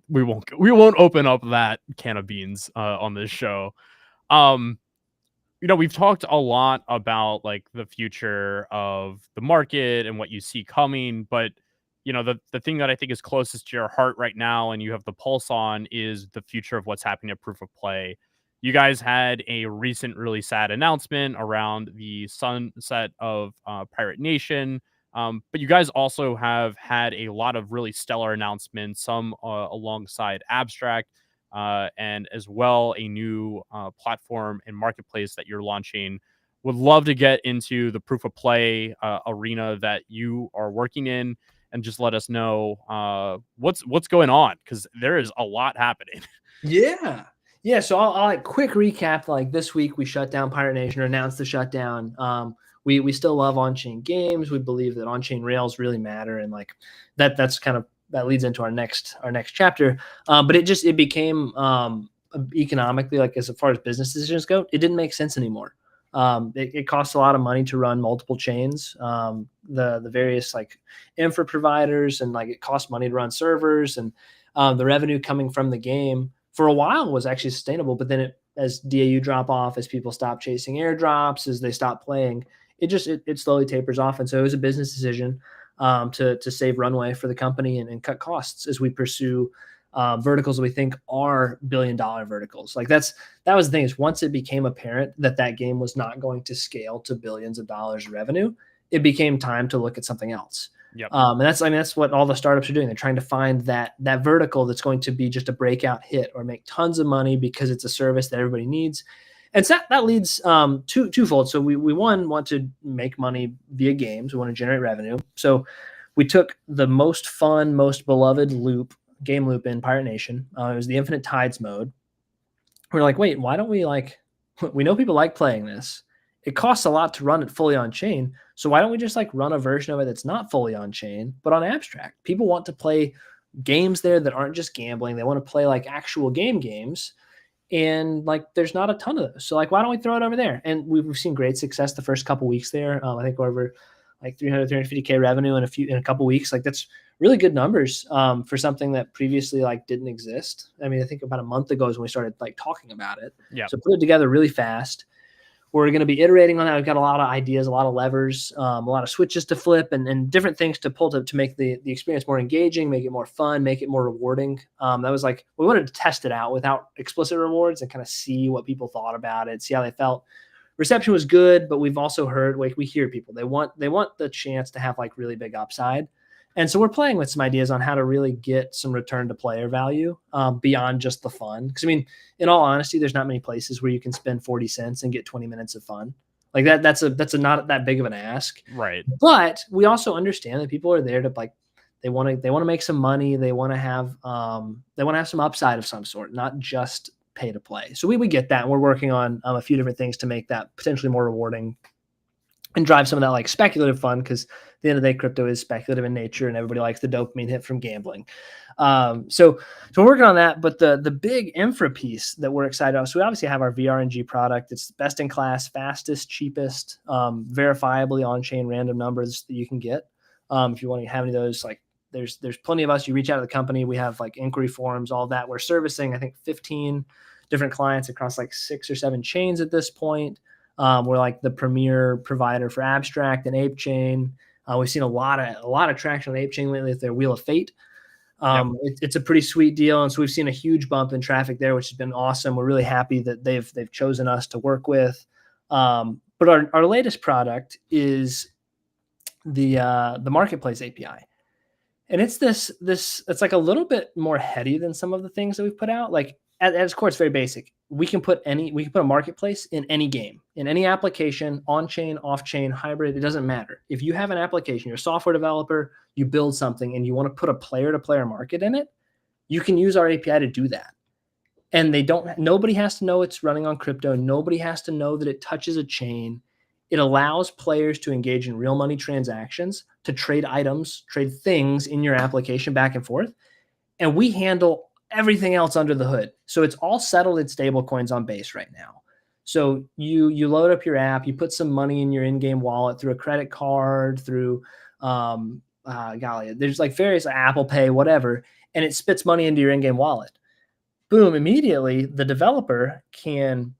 We won't open up that can of beans on this show. Um, we've talked a lot about like the future of the market and what you see coming, but the thing that I think is closest to your heart right now and you have the pulse on is the future of what's happening at Proof of Play. You guys had a recent really sad announcement around the sunset of Pirate Nation. But you guys also have had a lot of really stellar announcements, some alongside Abstract, and as well a new platform and marketplace that you're launching. Would love to get into the Proof of Play arena that you are working in, and just let us know what's going on, because there is a lot happening. Yeah. Yeah. So I'll like quick recap. Like this week we shut down Pirate Nation or announced the shutdown. We still love on-chain games. We believe that on-chain rails really matter, and like that's kind of that leads into our next chapter. But it became economically, like as far as business decisions go, it didn't make sense anymore. It costs a lot of money to run multiple chains. The various like infra providers, and like it costs money to run servers, and the revenue coming from the game for a while was actually sustainable, but then as DAU drop off, as people stop chasing airdrops, as they stop playing, it slowly tapers off. And so it was a business decision to save runway for the company and cut costs as we pursue verticals that we think are billion-dollar verticals. Like that was the thing, is once it became apparent that game was not going to scale to billions of dollars of revenue, it became time to look at something else. Yep. And that's what all the startups are doing. They're trying to find that vertical that's going to be just a breakout hit or make tons of money because it's a service that everybody needs. And so that leads twofold. So we want to make money via games. We want to generate revenue. So we took the most fun, most beloved game loop in Pirate Nation. It was the Infinite Tides mode. We're like, wait, why don't we we know people like playing this. It costs a lot to run it fully on chain. So why don't we just like run a version of it that's not fully on chain, but on Abstract? People want to play games there that aren't just gambling. They want to play like actual games. And like, there's not a ton of those. So like, why don't we throw it over there? And we've seen great success the first couple weeks there. I think over like 350K revenue in a couple weeks. Like that's really good numbers for something that previously like didn't exist. I mean, I think about a month ago is when we started like talking about it. Yeah. So put it together really fast. We're going to be iterating on that. We've got a lot of ideas, a lot of levers, a lot of switches to flip, and different things to pull to make the experience more engaging, make it more fun, make it more rewarding. That was like, we wanted to test it out without explicit rewards and kind of see what people thought about it, see how they felt. Reception was good, but we've also heard, like, we hear people, they want the chance to have like really big upside. And so we're playing with some ideas on how to really get some return to player value beyond just the fun. Because I mean, in all honesty, there's not many places where you can spend 40 cents and get 20 minutes of fun. Like that's not that big of an ask. Right. But we also understand that people are there to like, they want to make some money. They want to have some upside of some sort, not just pay to play. So we get that. And we're working on a few different things to make that potentially more rewarding and drive some of that like speculative fun, because at the end of the day, crypto is speculative in nature and everybody likes the dopamine hit from gambling. So we're working on that. But the big infra piece that we're excited about, so we obviously have our VRNG product. It's best in class, fastest, cheapest, verifiably on-chain random numbers that you can get. If you want to have any of those, like there's plenty of us. You reach out to the company. We have like inquiry forms, all that. We're servicing, I think, 15 different clients across like 6 or 7 chains at this point. We're like the premier provider for Abstract and ApeChain. We've seen a lot of traction on ApeChain lately with their Wheel of Fate. It's a pretty sweet deal, and so we've seen a huge bump in traffic there, which has been awesome. We're really happy that they've chosen us to work with. But our latest product is the Marketplace API, and it's it's like a little bit more heady than some of the things that we've put out. Like at its core, it's very basic. We can put a marketplace in any game, in any application, on-chain, off-chain, hybrid, it doesn't matter. If you have an application, you're a software developer, you build something and you want to put a player-to-player market in it, you can use our API to do that. And nobody has to know it's running on crypto. Nobody has to know that it touches a chain. It allows players to engage in real money transactions, to trade items, trade things in your application back and forth. and we handle everything else under the hood. So it's all settled in stable coins on Base right now. So you load up your app, you put some money in your in-game wallet through a credit card, through golly, there's like various Apple Pay, whatever, and it spits money into your in-game wallet. Boom, immediately the developer can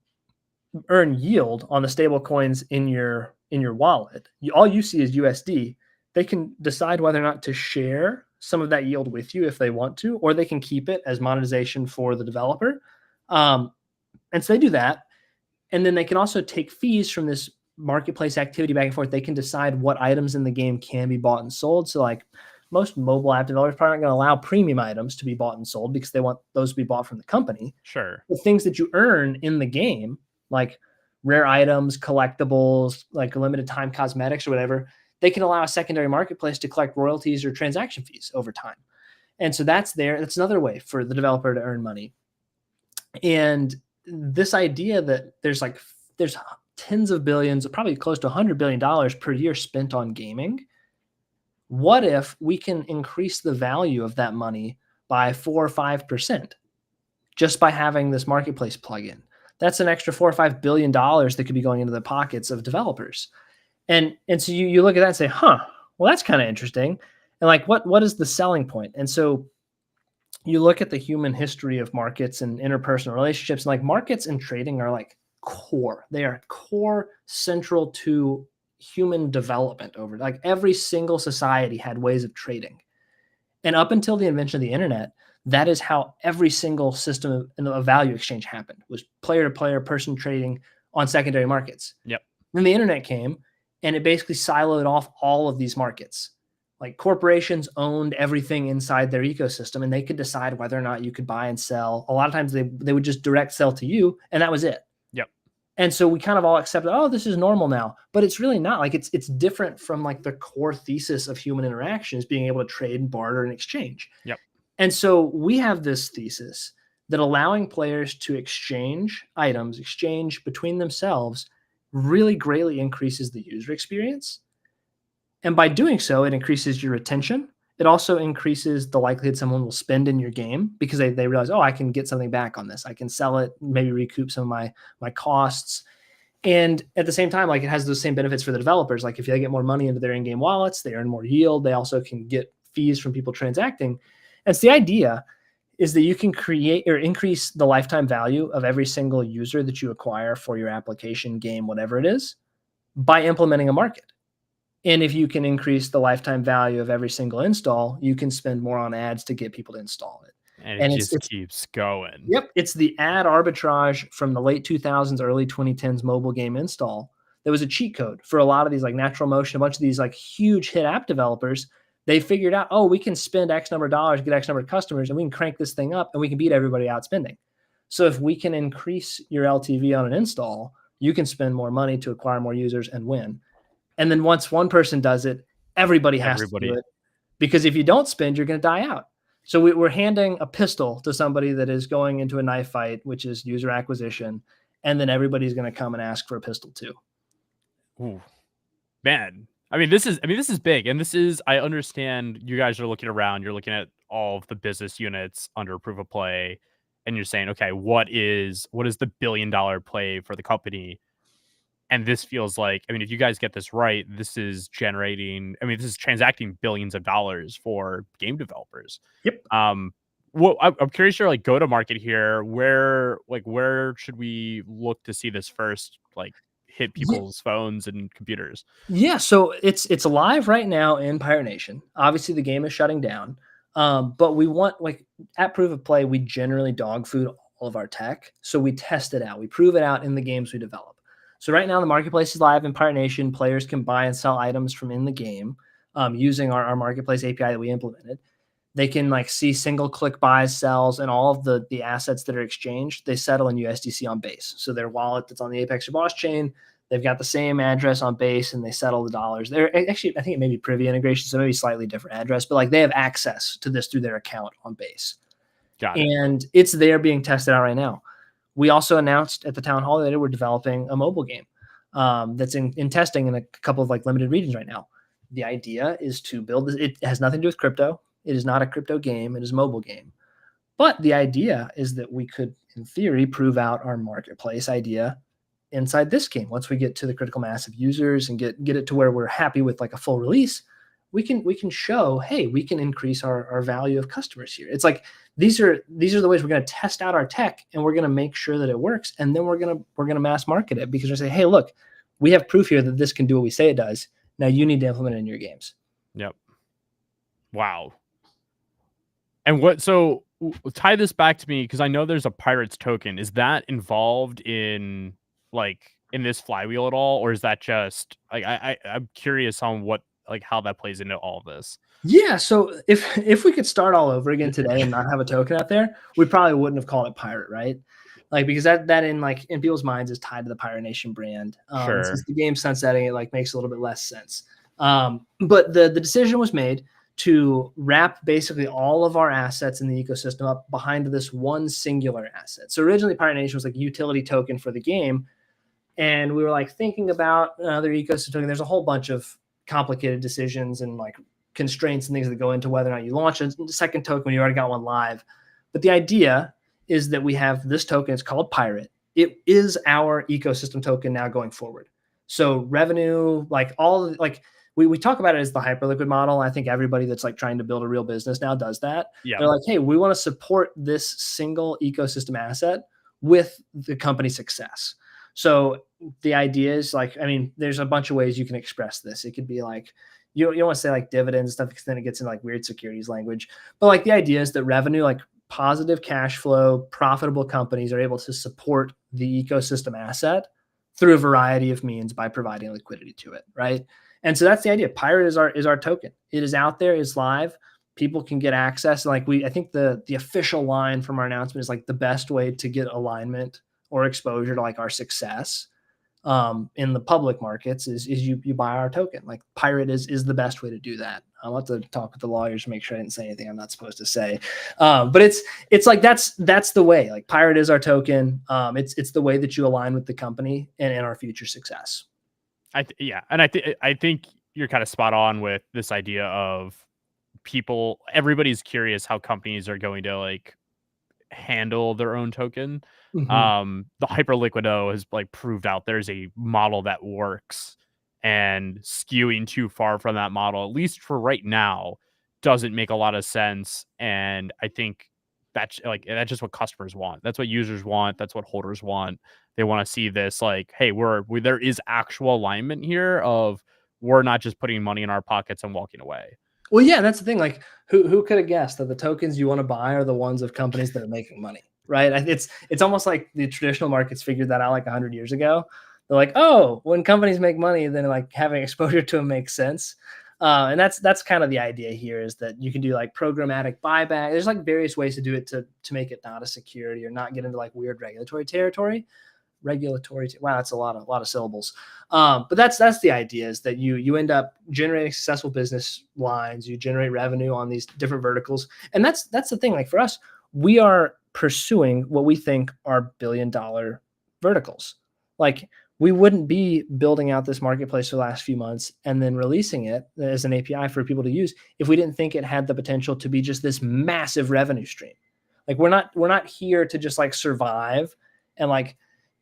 earn yield on the stable coins in your wallet. All you see is USD. They can decide whether or not to share some of that yield with you if they want to, or they can keep it as monetization for the developer. And so they do that. And then they can also take fees from this marketplace activity back and forth. They can decide what items in the game can be bought and sold. So like most mobile app developers probably aren't going to allow premium items to be bought and sold because they want those to be bought from the company. Sure. The things that you earn in the game, like rare items, collectibles, like limited time cosmetics or whatever, they can allow a secondary marketplace to collect royalties or transaction fees over time. And so that's another way for the developer to earn money. And this idea that there's tens of billions, probably close to $100 billion per year spent on gaming. What if we can increase the value of that money by 4 or 5% just by having this marketplace plugin? That's an extra $4 or $5 billion that could be going into the pockets of developers. And so you look at that and say, well, that's kind of interesting. And like, what is the selling point? And so you look at the human history of markets and interpersonal relationships, and like markets and trading are like core. They are core, central to human development over like every single society had ways of trading. And up until the invention of the internet, that is how every single system of value exchange happened, was player to player, person trading on secondary markets. Yep. Then the internet came and it basically siloed off all of these markets. Like corporations owned everything inside their ecosystem and they could decide whether or not you could buy and sell. A lot of times they would just direct sell to you and that was it. Yep. And so we kind of all accepted, oh, this is normal now, but it's really not. Like it's different from like the core thesis of human interactions, being able to trade and barter and exchange. Yep. And so we have this thesis that allowing players to exchange items, exchange between themselves, really greatly increases the user experience. And by doing so, it increases your retention. It also increases the likelihood someone will spend in your game because they realize, oh, I can get something back on this. I can sell it, maybe recoup some of my costs. And at the same time, like it has those same benefits for the developers. Like if they get more money into their in-game wallets, they earn more yield. They also can get fees from people transacting. And so the idea is that you can create or increase the lifetime value of every single user that you acquire for your application, game, whatever it is, by implementing a market. And if you can increase the lifetime value of every single install, you can spend more on ads to get people to install it. And it just keeps going. Yep. It's the ad arbitrage from the late 2000s, early 2010s mobile game install. There was a cheat code for a lot of these like Natural Motion, a bunch of these like huge hit app developers. They figured out, oh, we can spend X number of dollars, get X number of customers, and we can crank this thing up and we can beat everybody out spending. So if we can increase your LTV on an install, you can spend more money to acquire more users and win. And then once one person does it, everybody has to do it. Because if you don't spend, you're going to die out. So we're handing a pistol to somebody that is going into a knife fight, which is user acquisition. And then everybody's going to come and ask for a pistol too. Ooh, man. I mean, this is big. And this is, I understand you guys are looking around, you're looking at all of the business units under Proof of Play, and you're saying, okay, what is the $1 billion play for the company? And this feels like, I mean, if you guys get this right, this is transacting billions of dollars for game developers. Yep. Well, I'm curious your like go to market here. Where should we look to see this first like hit people's phones and computers? Yeah, so it's live right now in Pirate Nation. Obviously, the game is shutting down, but we want like at Proof of Play, we generally dog food all of our tech, so we test it out. We prove it out in the games we develop. So right now, the marketplace is live in Pirate Nation. Players can buy and sell items from in the game using our marketplace API that we implemented. They can like see single click buys, sells, and all of the assets that are exchanged. They settle in USDC on Base. So their wallet that's on the Apex or Boss chain, they've got the same address on Base, and they settle the dollars. They're actually, I think it may be Privy integration, so maybe slightly different address, but like they have access to this through their account on Base. Got it. And it's there being tested out right now. We also announced at the town hall that we're developing a mobile game that's in testing in a couple of like limited regions right now. The idea is to build this. It has nothing to do with crypto. It is not a crypto game. It is a mobile game. But the idea is that we could, in theory, prove out our marketplace idea inside this game. Once we get to the critical mass of users and get it to where we're happy with like a full release, we can show, hey, we can increase our value of customers here. It's like these are the ways we're going to test out our tech, and we're going to make sure that it works, and then we're gonna mass market it, because we say, hey, look, we have proof here that this can do what we say it does. Now you need to implement it in your games. Yep. Wow. And tie this back to me, because I know there's a Pirates token. Is that involved in this flywheel at all, or is that just like I'm curious on how that plays into all of this? Yeah, so if we could start all over again today and not have a token out there, we probably wouldn't have called it Pirate, right? Like, because that in people's minds is tied to the Pirate Nation brand. Sure. Since the game's sunsetting, it makes a little bit less sense. But the decision was made to wrap basically all of our assets in the ecosystem up behind this one singular asset. So originally Pirate Nation was like a utility token for the game. And we were thinking about another ecosystem token. There's a whole bunch of complicated decisions and constraints and things that go into whether or not you launch a second token when you already got one live. But the idea is that we have this token. It's called Pirate. It is our ecosystem token now going forward. So revenue, we talk about it as the Hyperliquid model. I think everybody that's trying to build a real business now does that. Yeah. They're like, hey, we want to support this single ecosystem asset with the company's success. So the idea is there's a bunch of ways you can express this. It could be you don't want to say dividends and stuff, because then it gets into weird securities language. But the idea is that revenue, positive cash flow, profitable companies are able to support the ecosystem asset through a variety of means by providing liquidity to it, right? And so that's the idea. Pirate is our token. It is out there. It's live. People can get access. I think the official line from our announcement is the best way to get alignment or exposure to our success in the public markets is you buy our token. Pirate is the best way to do that. I'll have to talk with the lawyers to make sure I didn't say anything I'm not supposed to say. But it's that's the way. Pirate is our token. It's the way that you align with the company and our future success. I think you're kind of spot on with this idea of everybody's curious how companies are going to handle their own token. Mm-hmm. The Hyperliquid has proved out there's a model that works, and skewing too far from that model, at least for right now, doesn't make a lot of sense. And I think that's just what customers want. That's what users want. That's what holders want. They want to see this hey, there is actual alignment here of we're not just putting money in our pockets and walking away. Well, yeah, that's the thing. Who could have guessed that the tokens you want to buy are the ones of companies that are making money, right? It's almost like the traditional markets figured that out 100 years ago. They're like, oh, when companies make money, then having exposure to them makes sense. And that's kind of the idea here, is that you can do programmatic buyback. There's various ways to do it to make it not a security or not get into weird regulatory territory. Wow, that's a lot of syllables. But that's the idea, is that you end up generating successful business lines. You generate revenue on these different verticals, and that's the thing. For us, we are pursuing what we think are billion-dollar verticals. We wouldn't be building out this marketplace for the last few months and then releasing it as an API for people to use if we didn't think it had the potential to be just this massive revenue stream. We're not here to just survive and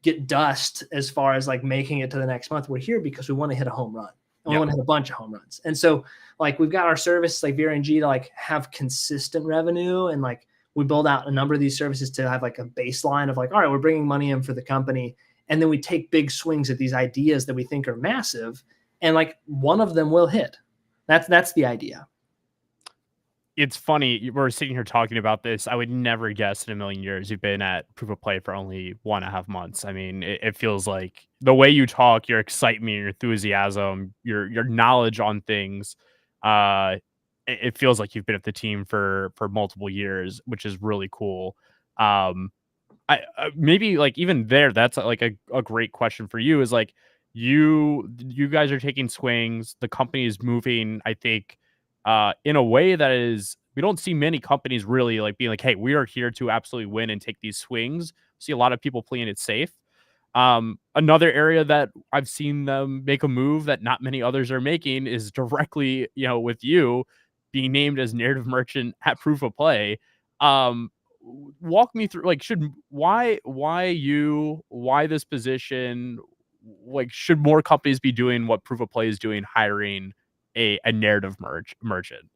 get dust as far as making it to the next month. We're here because we want to hit a home run. And we want to hit a bunch of home runs. And so we've got our service VRNG to have consistent revenue, and we build out a number of these services to have a baseline of all right, we're bringing money in for the company. And then we take big swings at these ideas that we think are massive, and one of them will hit. That's the idea. It's funny, we're sitting here talking about this. I would never guess in a million years you've been at Proof of Play for only 1.5 months. I mean, it feels like the way you talk, your excitement, your enthusiasm, your knowledge on things, it feels like you've been at the team for multiple years, which is really cool. I maybe even there, that's a great question for you, is you guys are taking swings. The company is moving, I think, in a way that is, we don't see many companies really being hey, we are here to absolutely win and take these swings. See a lot of people playing it safe. Another area that I've seen them make a move that not many others are making is directly, with you, being named as narrative merchant at Proof of Play. Walk me through, like, why this position? Like, should more companies be doing what Proof of Play is doing, hiring a narrative merchant?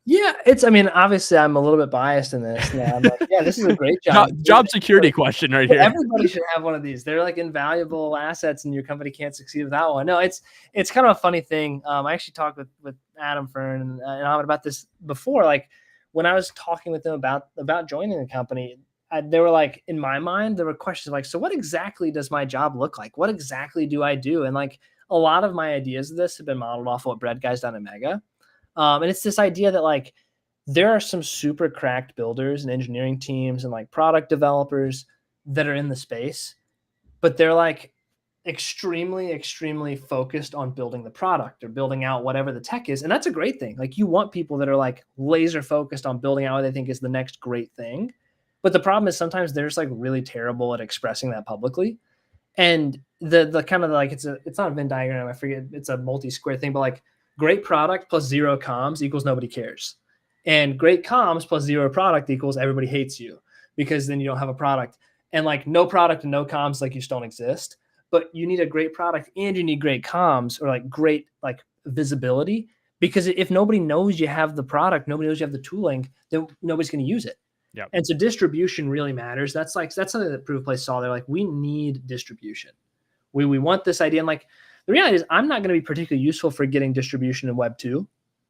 Yeah, I mean, obviously, I'm a little bit biased in this. Now I'm like, yeah, this is a great job. Job security question right here. Everybody should have one of these. They're like invaluable assets, and your company can't succeed without one. No, it's kind of a funny thing. I actually talked with Adam Fern and Ahmed about this before. Like when I was talking with them about joining the company, they were like, in my mind, there were questions like, so what exactly does my job look like? What exactly do I do? And like a lot of my ideas of this have been modeled off of what Bread Guy's done at Mega. And it's this idea that like there are some super cracked builders and engineering teams and like product developers that are in the space, but they're like extremely, extremely focused on building the product or building out whatever the tech is. And that's a great thing. Like you want people that are like laser focused on building out what they think is the next great thing. But the problem is sometimes they're just like really terrible at expressing that publicly. And the kind of like it's not a Venn diagram, I forget, it's a multi-square thing, but like great product plus zero comms equals nobody cares. And great comms plus zero product equals everybody hates you, because then you don't have a product. And like no product and no comms, like you just don't exist. But you need a great product and you need great comms, or like great like visibility, because if nobody knows you have the product, nobody knows you have the tooling, then nobody's going to use it. Yep. And so distribution really matters. That's something that Proof of Play saw. They're like, we need distribution. We want this idea. And like the reality is I'm not going to be particularly useful for getting distribution in Web 2,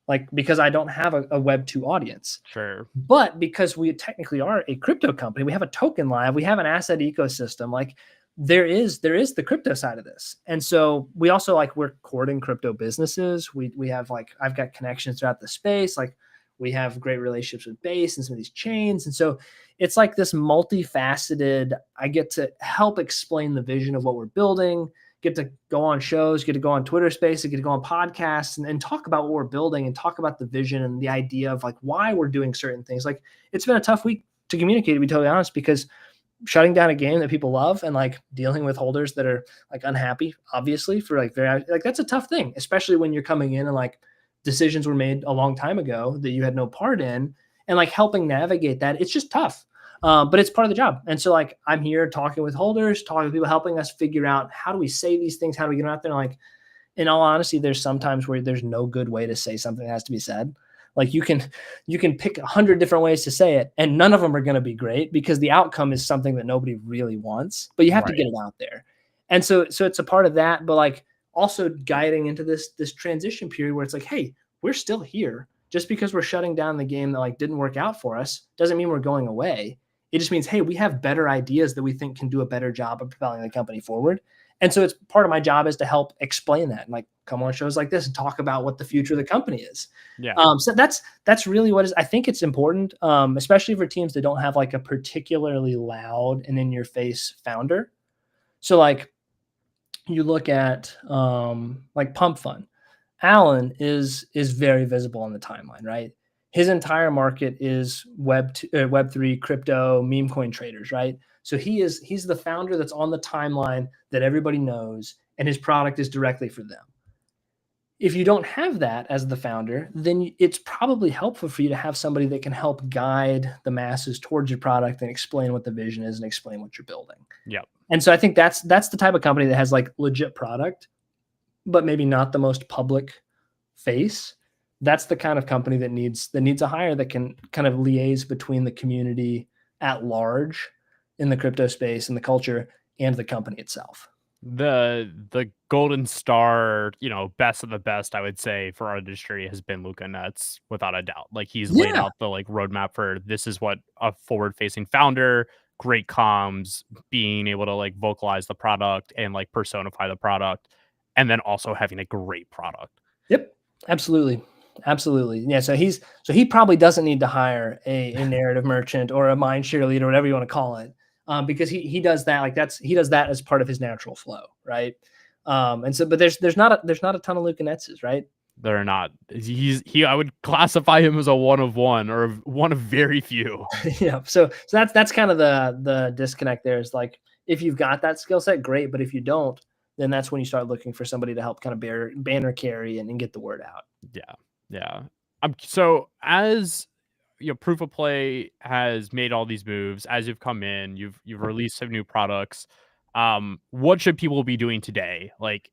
like because I don't have a Web 2 audience. Sure. But because we technically are a crypto company, we have a token live, we have an asset ecosystem, like there is the crypto side of this. And so we also like, we're courting crypto businesses. We have like, I've got connections throughout the space. Like we have great relationships with Base and some of these chains. And so it's like this multifaceted, I get to help explain the vision of what we're building, get to go on shows, get to go on Twitter Spaces, get to go on podcasts and talk about what we're building and talk about the vision and the idea of like why we're doing certain things. Like it's been a tough week to communicate, to be totally honest, because shutting down a game that people love and like dealing with holders that are like unhappy, obviously, for like very, like that's a tough thing, especially when you're coming in and like decisions were made a long time ago that you had no part in, and like helping navigate that. It's just tough. But it's part of the job. And so like, I'm here talking with holders, talking with people, helping us figure out how do we say these things? How do we get them out there? And like, in all honesty, there's sometimes where there's no good way to say something that has to be said. Like you can pick 100 different ways to say it, and none of them are going to be great because the outcome is something that nobody really wants, but you have to get it out there. And so it's a part of that, but like also guiding into this transition period where it's like, hey, we're still here. Just because we're shutting down the game that like didn't work out for us doesn't mean we're going away. It just means, hey, we have better ideas that we think can do a better job of propelling the company forward. And so it's part of my job is to help explain that and like come on shows like this and talk about what the future of the company is. Yeah. So that's really what is, I think it's important, especially for teams that don't have like a particularly loud and in your face founder. So like you look at like Pump Fund, Alan is very visible on the timeline, right? His entire market is Web3 crypto meme coin traders, right? So he's the founder that's on the timeline that everybody knows, and his product is directly for them. If you don't have that as the founder, then it's probably helpful for you to have somebody that can help guide the masses towards your product and explain what the vision is and explain what you're building. Yep. And so I think that's the type of company that has like legit product, but maybe not the most public face. That's the kind of company that needs a hire that can kind of liaise between the community at large in the crypto space and the culture and the company itself. The golden star, best of the best, I would say, for our industry has been Luca Netz, without a doubt. Like he's laid out the like roadmap for this is what a forward-facing founder, great comms, being able to like vocalize the product and like personify the product, and then also having a great product. Yep, absolutely. Yeah. So he probably doesn't need to hire a narrative merchant or a mind share leader, whatever you want to call it. Because he does that, like he does that as part of his natural flow, right? And so, but there's not a ton of Luca Netzes, right? They're not. I would classify him as a one of one or one of very few. Yeah. So that's kind of the disconnect there. Is like if you've got that skill set, great, but if you don't, then that's when you start looking for somebody to help kind of banner carry and get the word out. Yeah. So as Proof of Play has made all these moves. As you've come in, you've released some new products. What should people be doing today? Like,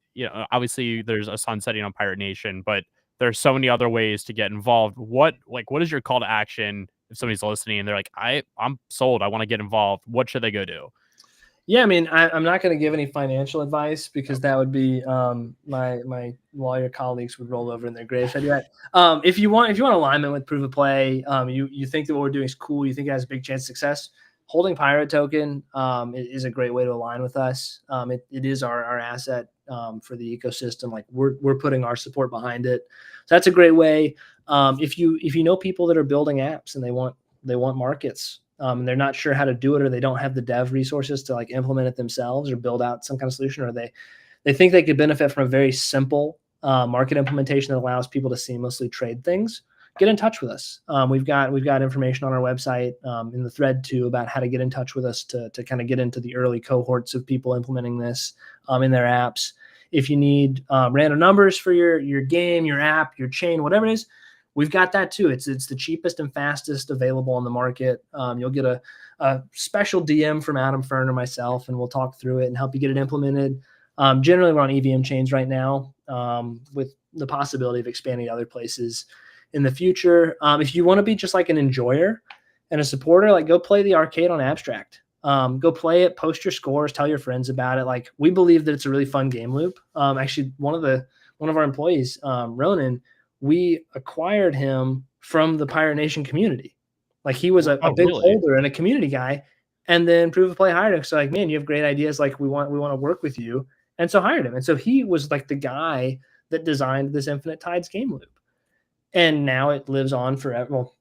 obviously there's a sunsetting on Pirate Nation, but there's so many other ways to get involved. What is your call to action if somebody's listening and they're like, I'm sold, I want to get involved? What should they go do? Yeah, I mean, I'm not going to give any financial advice because that would be my lawyer colleagues would roll over in their graves. I do that. If you want alignment with Proof of Play, you think that what we're doing is cool, you think it has a big chance of success, holding Pirate Token is a great way to align with us. It is our asset for the ecosystem. Like we're putting our support behind it, so that's a great way. If you know people that are building apps and they want markets. And they're not sure how to do it, or they don't have the dev resources to like implement it themselves or build out some kind of solution, or they think they could benefit from a very simple market implementation that allows people to seamlessly trade things. Get in touch with us. We've got information on our website in the thread too about how to get in touch with us to kind of get into the early cohorts of people implementing this in their apps. If you need random numbers for your game, your app, your chain, whatever it is, we've got that too. It's the cheapest and fastest available on the market. You'll get a special DM from Adam Fern or myself, and we'll talk through it and help you get it implemented. Generally, we're on EVM chains right now with the possibility of expanding to other places in the future. If you want to be just like an enjoyer and a supporter, like go play the arcade on Abstract. Go play it, post your scores, tell your friends about it. Like we believe that it's a really fun game loop. Actually, one of our employees, Ronan, we acquired him from the Pirate Nation community. Like he was a big holder and a community guy. And then Proof of Play hired him. So like, man, you have great ideas. Like we want to work with you. And so hired him. And so he was like the guy that designed this Infinite Tides game loop. And now it lives on forever. Well,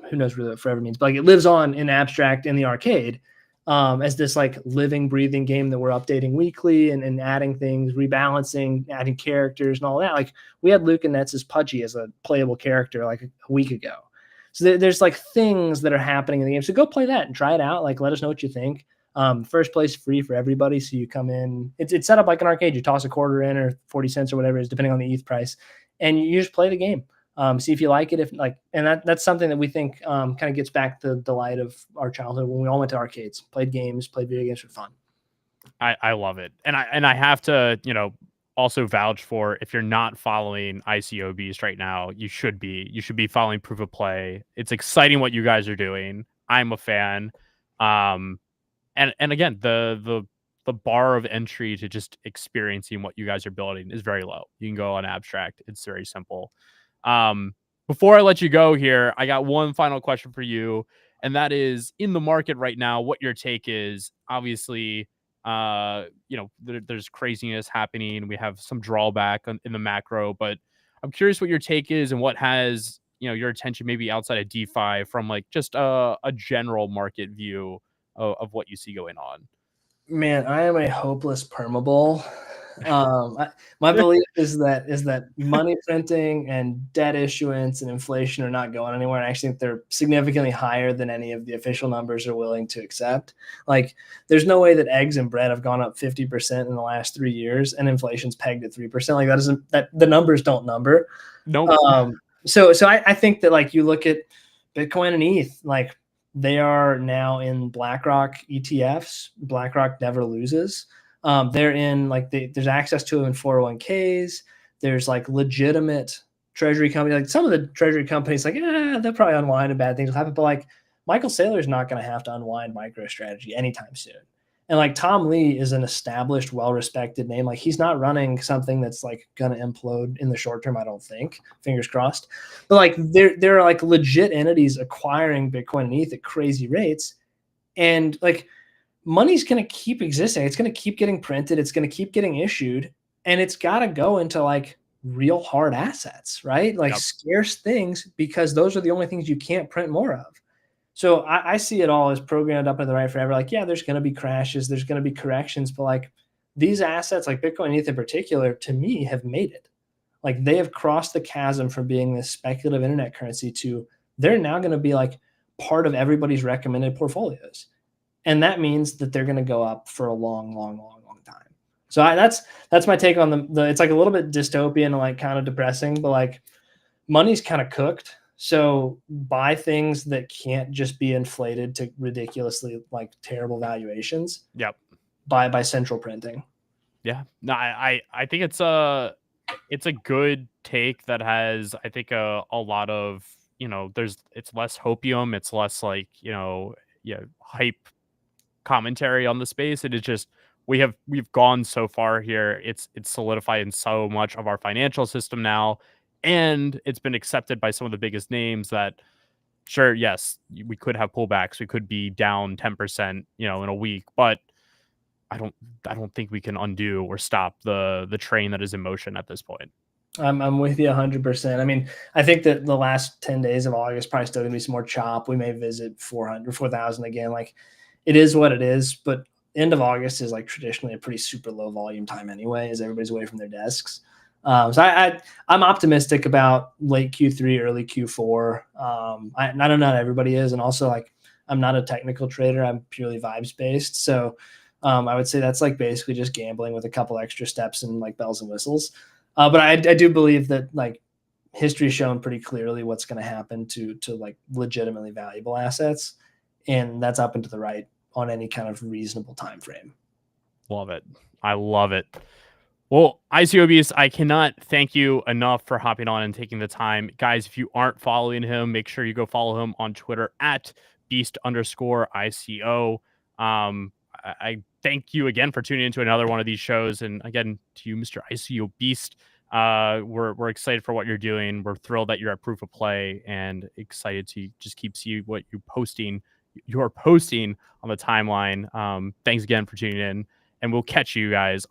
who knows what forever means, but like it lives on in Abstract in the arcade as this like living, breathing game that we're updating weekly and adding things, rebalancing, adding characters and all that. Like we had Luke and Nets as Pudgy as a playable character like a week ago. So there's like things that are happening in the game. So go play that and try it out. Like, let us know what you think. First place free for everybody. So you come in, it's set up like an arcade. You toss a quarter in or 40 cents or whatever it is, depending on the ETH price. And you just play the game. See if you like it. And that's something that we think kind of gets back the delight of our childhood when we all went to arcades, played video games for fun. I love it. And I have to, also vouch for, if you're not following ICO Beast right now, you should be following Proof of Play. It's exciting what you guys are doing. I'm a fan. And again, the bar of entry to just experiencing what you guys are building is very low. You can go on Abstract. It's very simple. Before I let you go here, I got one final question for you, and that is, in the market right now, what your take is. Obviously, there's craziness happening. We have some drawback in the macro, but I'm curious what your take is and what has, your attention maybe outside of DeFi from like just a general market view of what you see going on. Man, I am a hopeless permabull. My belief is that money printing and debt issuance and inflation are not going anywhere. And I actually think they're significantly higher than any of the official numbers are willing to accept. Like, there's no way that eggs and bread have gone up 50% in the last 3 years and inflation's pegged at 3%. Like that the numbers don't number. No. Nope. So I think that like you look at Bitcoin and ETH, like they are now in BlackRock ETFs. BlackRock never loses. They're in like there's access to them in 401ks. There's like legitimate treasury companies. Like some of the treasury companies, like they'll probably unwind and bad things will happen. But like Michael Saylor is not going to have to unwind MicroStrategy anytime soon. And like Tom Lee is an established, well-respected name. Like he's not running something that's like going to implode in the short term, I don't think. Fingers crossed. But like there are like legit entities acquiring Bitcoin and ETH at crazy rates. And like money's going to keep existing. It's going to keep getting printed. It's going to keep getting issued. And it's got to go into like real hard assets, right? Like scarce things, because those are the only things you can't print more of. So I see it all as programmed up in the right forever. Like, yeah, there's going to be crashes, there's going to be corrections, but like these assets, like Bitcoin and ETH in particular, to me have made it. Like they have crossed the chasm from being this speculative internet currency to they're now going to be like part of everybody's recommended portfolios. And that means that they're going to go up for a long time. So that's my take on the it's like a little bit dystopian and like kind of depressing, but like money's kind of cooked. So buy things that can't just be inflated to ridiculously like terrible valuations. Yep. By central printing. Yeah. No, I think it's a good take that has, I think, a lot of, it's less hopium, it's less like, yeah, hype commentary on the space. It is just we've gone so far here. It's solidified in so much of our financial system now, and it's been accepted by some of the biggest names that sure, yes, we could have pullbacks. We could be down 10%, in a week, but I don't I don't think we can undo or stop the train that is in motion at this point. I'm with you 100%. I mean, I think that the last 10 days of August probably still gonna be some more chop. We may visit 400, 4,000 again. Like it is what it is, but end of August is like traditionally a pretty super low volume time anyway, as everybody's away from their desks. So I'm optimistic about late Q3, early Q4. I know not everybody is, and also like I'm not a technical trader. I'm purely vibes based. So I would say that's like basically just gambling with a couple extra steps and like bells and whistles. But I do believe that like history's shown pretty clearly what's going to happen to like legitimately valuable assets, and that's up and to the right on any kind of reasonable time frame. Love it. I love it. Well, ICO Beast, I cannot thank you enough for hopping on and taking the time. Guys, if you aren't following him, make sure you go follow him on Twitter at beast_ICO. I thank you again for tuning into another one of these shows. And again, to you, Mr. ICO Beast, we're excited for what you're doing. We're thrilled that you're at Proof of Play and excited to just keep seeing what you're posting on the timeline. Thanks again for tuning in, and we'll catch you guys